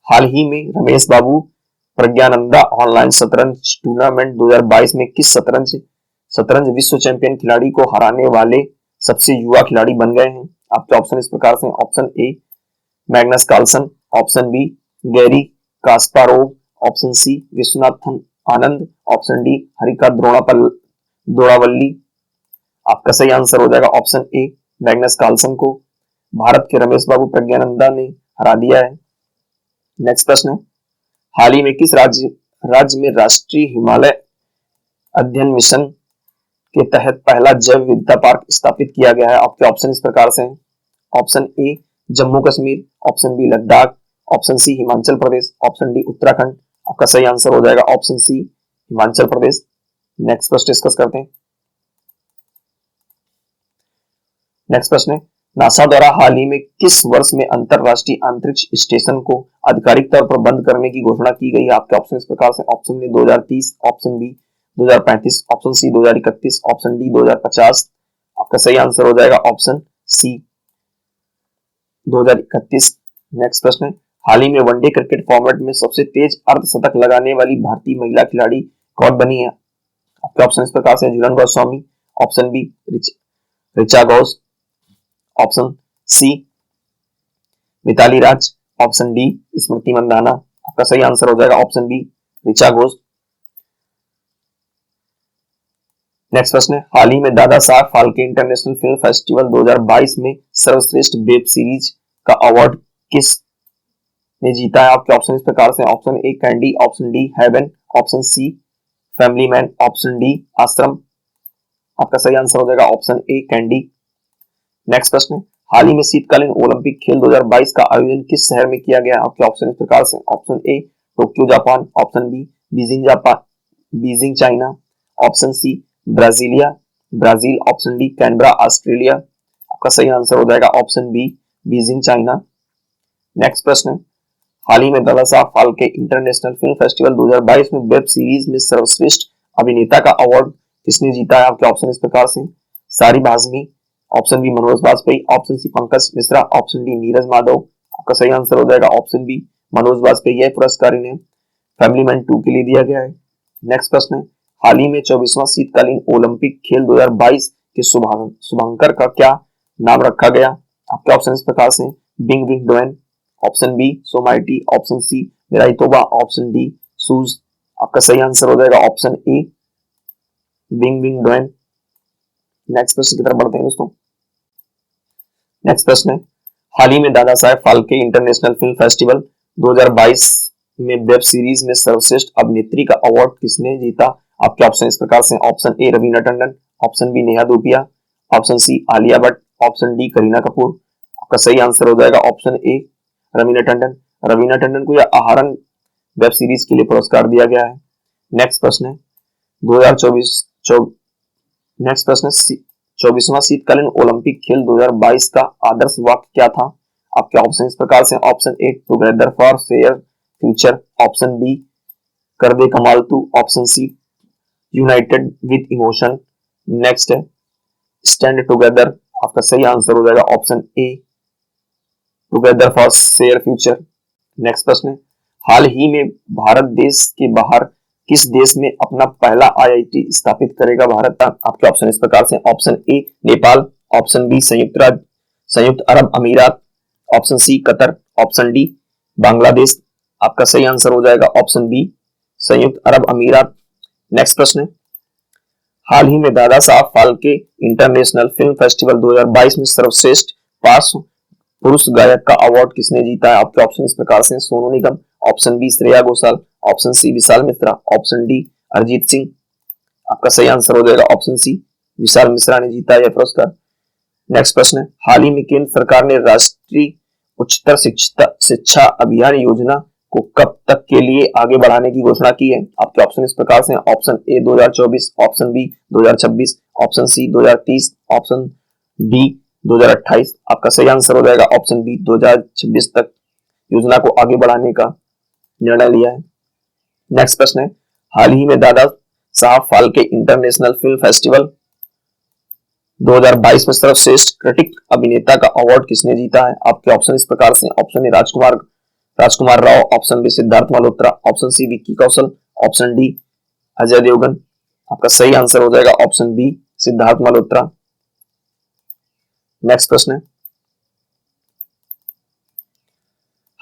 S1: हाल ही में रमेश बाबू प्रज्ञानंदा ऑनलाइन शतरंज टूर्नामेंट 2022 में किस शतरंज विश्व चैंपियन खिलाड़ी को हराने वाले सबसे युवा खिलाड़ी बन गए हैं? आपके ऑप्शन इस प्रकार से, option A Magnus Carlsen, option B Garry Kasparov, option C Viswanathan Anand, option D Harika Dronavalli. आपका सही आंसर हो जाएगा ऑप्शन ए मैग्नस कार्लसन को भारत के रमेश बाबू प्रज्ञानंदा ने हरा दिया है। नेक्स्ट प्रश्न है, हाल ही में किस राज्य में राष्ट्रीय हिमालय अध्ययन मिशन के तहत पहला जैव विविधता पार्क स्थापित किया गया है? आपके ऑप्शन इस प्रकार से, option A Jammu Kashmir, option B Ladakh, option C Himachal Pradesh, option D Uttarakhand. आपका सही आंसर हो जाएगा option C Himachal Pradesh. Next प्रश्न डिस्कस करते हैं। नेक्स्ट प्रश्न है, नासा द्वारा हाल ही में किस वर्ष में अंतरराष्ट्रीय अंतरिक्ष स्टेशन को आधिकारिक तौर पर बंद करने की घोषणा की गई है? आपके ऑप्शन इस प्रकार से, option A 2030, option B 2035, option C 2031, option D 2050। आपका सही आंसर हो जाएगा ऑप्शन सी 2031। नेक्स्ट प्रश्न है, हाल ही में वनडे क्रिकेट फॉर्मेट में सबसे तेज अर्धशतक लगाने वाली भारतीय महिला खिलाड़ी कौन बनी है? आपके ऑप्शन इस प्रकार से, Jhulan Goswami, option B Richa Ghosh, option C Mithali Raj, option D Smriti Mandhana. आपका सही आंसर हो जाएगा option B Richa Ghosh. Next प्रश्न है, हाल ही में Dada Saheb Phalke international film festival 2022 में सर्वश्रेष्ठ वेब सीरीज का अवार्ड किस ने जीता है? आपके ऑप्शन इस प्रकार से, option A candy, option D heaven, option C family man, option D Aashram. आपका सही आंसर हो जाएगा ऑप्शन ए कैंडी। नेक्स्ट प्रश्न, हाल ही में शीतकालीन ओलंपिक खेल 2022 का आयोजन किस शहर में किया गया? आपके ऑप्शन इस प्रकार से, option A Tokyo Japan, option B Beijing China, option C Brazil, option D Canberra Australia. आपका सही आंसर हो जाएगा option B Beijing China. Next प्रश्न, हाल ही में Dada Saheb Phalke international film festival 2022 में वेब सीरीज में सर्वश्रेष्ठ अभिनेता का अवार्ड किसने जीता है? आपके ऑप्शन इस प्रकार से, Sarib Azmi, option B Manoj Bajpayee, option C Pankaj Mishra, option D Neeraj Madhav. आपका सही आंसर हो जाएगा ऑप्शन बी मनोज बाजपेयी। यह पुरस्कार इन्हें फैमिली मैन 2 के लिए दिया गया है। नेक्स्ट प्रश्न है, हाल ही में 24वां शीतकालीन ओलंपिक खेल 2022 के शुभंकर का क्या नाम रखा गया? आपके ऑप्शन इस प्रकार से, Bing Bing Dwen, option B Someity, option C Miraitowa, option D सूज। आपका सही आंसर हो जाएगा option A Bing Bing Dwen. Next प्रश्न की तरफ बढ़ते हैं दोस्तों। नेक्स्ट प्रश्न है, हाल ही में Dada Saheb Phalke international film festival 2022 में वेब सीरीज में सर्वश्रेष्ठ अभिनेत्री का अवार्ड किसने जीता? आपके ऑप्शन इस प्रकार से, option A Raveena Tandon, option B Neha Dhupia, option C Alia Bhatt, option D Kareena Kapoor. आपका सही आंसर हो जाएगा ऑप्शन ए रवीना टंडन। रवीना टंडन को यह आहारन वेब सीरीज के लिए पुरस्कार दिया गया है। नेक्स्ट प्रश्न है 24वां शीतकालीन ओलंपिक खेल 2022 का आदर्श वाक्य क्या था? आपके ऑप्शन इस प्रकार से, option A together for fair future, option B कर दे कमाल तू, option C united with emotion. Next है स्टैंड टुगेदर। आपका सही आंसर हो जाएगा option A together for fair future. Next प्रश्न है, हाल ही में भारत देश के बाहर किस देश में अपना पहला आईआईटी स्थापित करेगा भारत? आपके ऑप्शन इस प्रकार से, option A Nepal, option B संयुक्त अरब अमीरात, option C Qatar, option D Bangladesh. आपका सही आंसर हो जाएगा ऑप्शन बी संयुक्त अरब अमीरात। नेक्स्ट प्रश्न है, हाल ही में Dada Saheb Phalke international film festival 2022 में सर्वश्रेष्ठ पार्श्व पुरुष गायक का अवार्ड किसने जीता है? आपके ऑप्शन इस प्रकार से: Sonu Nigam, option B Shreya Ghoshal, option C Vishal Mishra, option D Arijit Singh. आपका सही आंसर हो जाएगा ऑप्शन सी, विशाल मिश्रा ने जीता यह पुरस्कार। नेक्स्ट प्रश्न है, हाल ही में केंद्र सरकार ने राष्ट्रीय उच्चतर शिक्षा अभियान योजना को कब तक के लिए आगे बढ़ाने की घोषणा की है? आपके ऑप्शन इस प्रकार से: option A 2024, option B 2026, option C 2030, option D 2028। आपका सही आंसर हो जाएगा ऑप्शन बी, 2026 तक योजना को आगे बढ़ाने का निर्णय लिया है। नेक्स्ट प्रश्न है, हाल ही में Dada Saheb Phalke international film festival 2022 में सर्वश्रेष्ठ क्रिटिक अभिनेता का अवार्ड किसने जीता है? आपके ऑप्शन इस प्रकार से: option A Rajkummar Rao, option B Sidharth Malhotra, option C Vicky Kaushal, option D Ajay Devgn. आपका सही आंसर हो जाएगा option B, Sidharth Malhotra. Next प्रश्न है,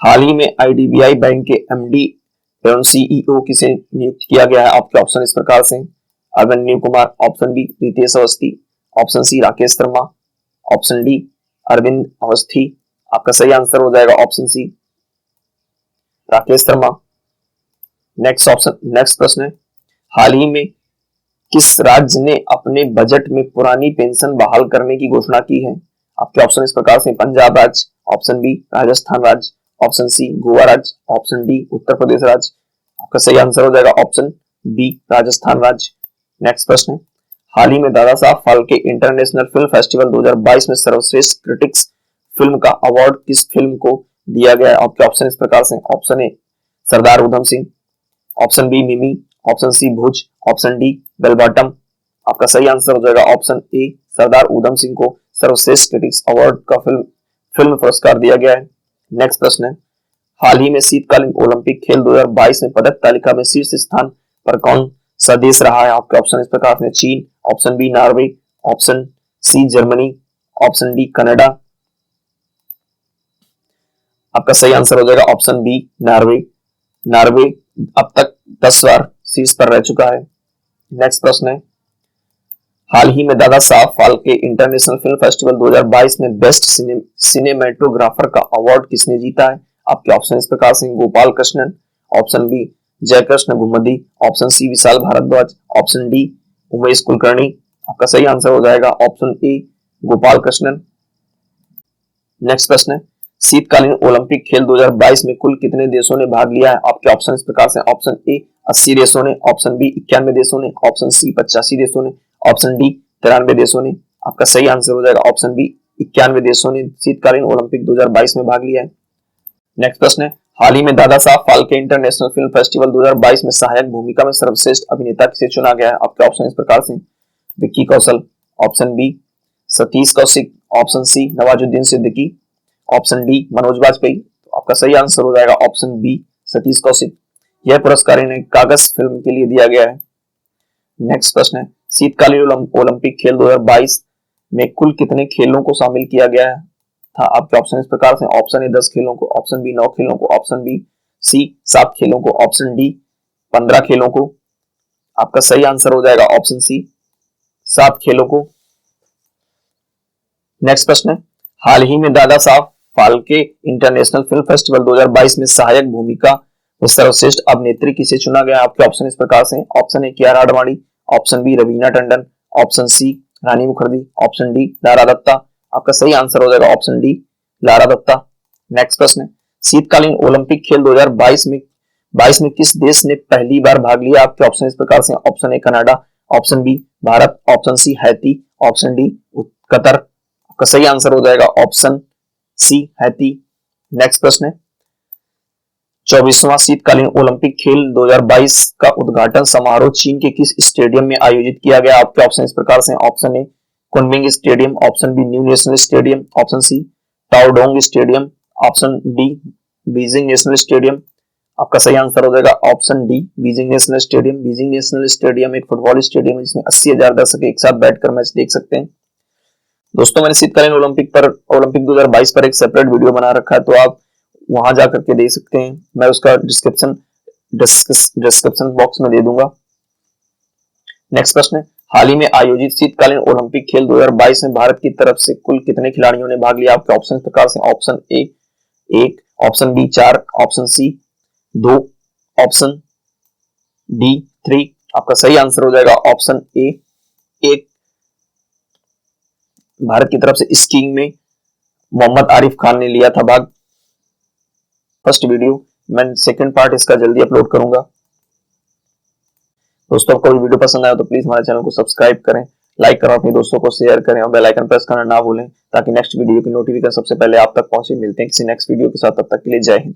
S1: हाल ही में आईडीबीआई बैंक के एमडी एवं सीईओ किसे नियुक्त किया गया है? आपके ऑप्शन इस प्रकार से: Abhimanyu Kumar, option B Ritesh Awasthi, option C Rakesh Sharma, option D Arvind Awasthi. आपका सही आंसर हो जाएगा option C, Rakesh Sharma. Next प्रश्न है, हाल ही में किस राज्य ने अपने बजट में पुरानी पेंशन बहाल करने की घोषणा की है? आपके ऑप्शन इस प्रकार से: पंजाब राज्य, ऑप्शन बी राजस्थान राज्य, ऑप्शन सी गोवा राज्य, ऑप्शन डी उत्तर प्रदेश राज्य। आपका सही आंसर हो जाएगा ऑप्शन बी, राजस्थान राज्य। नेक्स्ट प्रश्न है, हाल ही में Dada Saheb Phalke international film festival 2022 में सर्वश्रेष्ठ क्रिटिक्स फिल्म का अवार्ड किस फिल्म को दिया गया है? आपके ऑप्शन इस प्रकार से: option A Sardar Udham Singh, option B Mimi, option C Bhuj, option D bell bottom. आपका सही आंसर हो जाएगा ऑप्शन ए, सरदार उधम सिंह को सर्वश्रेष्ठ क्रिटिक्स अवार्ड का फिल्म पुरस्कार दिया गया है। नेक्स्ट प्रश्न है, हाल ही में शीतकालीन ओलंपिक खेल 2022 में पदक तालिका में शीर्ष स्थान पर कौन सा देश रहा है? आपके ऑप्शन इस प्रकार से: चीन, option B Norway, option C Germany, option D Canada. आपका सही आंसर हो जाएगा ऑप्शन बी, नॉर्वे। नॉर्वे अब तक 10 बार शीर्ष पर रह चुका है। नेक्स्ट प्रश्न है, हाल ही में Dada Saheb Phalke international film festival 2022 में बेस्ट सिनेमेटोग्राफर का अवार्ड किसने जीता है? आपके ऑप्शन इस प्रकार से: Gopal Krishnan, option B Jaikrishna Ghumdi, option C Vishal Bhardwaj, option D Umesh Kulkarni. आपका सही आंसर हो जाएगा option A, Gopal Krishnan. Next प्रश्न है, शीतकालीन ओलंपिक खेल 2022 में कुल कितने देशों ने भाग लिया है? आपके ऑप्शन इस प्रकार से: ऑप्शन ए 80 देशों ने, ऑप्शन बी 91 देशों ने, ऑप्शन सी 85 देशों ने, ऑप्शन डी 93 देशों ने। आपका सही आंसर हो जाएगा ऑप्शन बी, 91 देशों ने शीतकालीन ओलंपिक 2022 में भाग लिया है। नेक्स्ट प्रश्न है, हाल ही में Dada Saheb Phalke international film festival 2022 में सहायक भूमिका में सर्वश्रेष्ठ अभिनेता किसे चुना गया है? आपके ऑप्शन इस प्रकार से: Vicky Kaushal, option B Satish Kaushik, option C Nawazuddin Siddiqui, option D Manoj Vajpayee. तो आपका सही आंसर हो जाएगा ऑप्शन बी, सतीश कौशिक। यह पुरस्कार इन्हें कागज फिल्म के लिए दिया गया है। नेक्स्ट प्रश्न है, शीतकालीन ओलंपिक खेल 2022 में कुल कितने खेलों को शामिल किया गया था? आपके ऑप्शन इस प्रकार से: ऑप्शन ए 10 खेलों को, ऑप्शन बी 9 खेलों को, ऑप्शन बी सी 7 खेलों को, ऑप्शन डी 15 खेलों को। आपका सही आंसर हो जाएगा ऑप्शन सी, 7 खेलों को। नेक्स्ट प्रश्न है, हाल ही में Dada Saheb Phalke international film festival 2022 में सहायक भूमिका में सर्वश्रेष्ठ अभिनेत्री किसे चुना गया? आपके ऑप्शन इस प्रकार से: option A Kiara Advani, option B Raveena Tandon, option C Rani Mukerji, option D Lara Dutta. आपका सही आंसर हो जाएगा option D, Lara Dutta. Next प्रश्न है, शीतकालीन ओलंपिक खेल 2022 में किस देश ने पहली बार भाग लिया? आपके ऑप्शन इस प्रकार से: option A Canada, option B Bharat, option C Haiti, option D Qatar. आपका सही आंसर हो जाएगा ऑप्शन सी, हैती। नेक्स्ट प्रश्न है, 24वां शीतकालीन ओलंपिक खेल 2022 का उद्घाटन समारोह चीन के किस स्टेडियम में आयोजित किया गया? आपके ऑप्शन इस प्रकार से: option A Kunming Stadium, option B New National Stadium, option C Tuodong Stadium, option D Beijing National Stadium. आपका सही आंसर हो जाएगा option D, Beijing National Stadium. Beijing National Stadium एक फुटबॉल स्टेडियम है जिसमें 80,000 दर्शक एक साथ बैठकर मैच देख सकते हैं। दोस्तों, मैंने शीतकालीन ओलंपिक 2022 पर एक सेपरेट वीडियो बना रखा है, तो आप वहां जाकर के देख सकते हैं। मैं उसका डिस्क्रिप्शन बॉक्स में दे दूंगा। नेक्स्ट प्रश्न है, हाल ही में आयोजित शीतकालीन ओलंपिक खेल 2022 में भारत की तरफ से कुल कितने खिलाड़ियों ने भाग लिया? आपके ऑप्शन इस प्रकार से, option A 1, option B 4, option C 2, option D 3। आपका सही आंसर हो जाएगा ऑप्शन ए 1। भारत की तरफ से स्कीइंग में मोहम्मद आरिफ खान ने लिया था भाग। फर्स्ट वीडियो, मैं सेकंड पार्ट इसका जल्दी अपलोड करूंगा। दोस्तों, आपको वीडियो पसंद आया तो प्लीज हमारे चैनल को सब्सक्राइब करें, लाइक करें, अपने दोस्तों को शेयर करें और बेल आइकन प्रेस करना ना भूलें ताकि नेक्स्ट वीडियो की नोटिफिकेशन सबसे पहले आप तक पहुंचे। मिलते हैं किसी नेक्स्ट वीडियो के साथ, तब तक के लिए जय हिंद।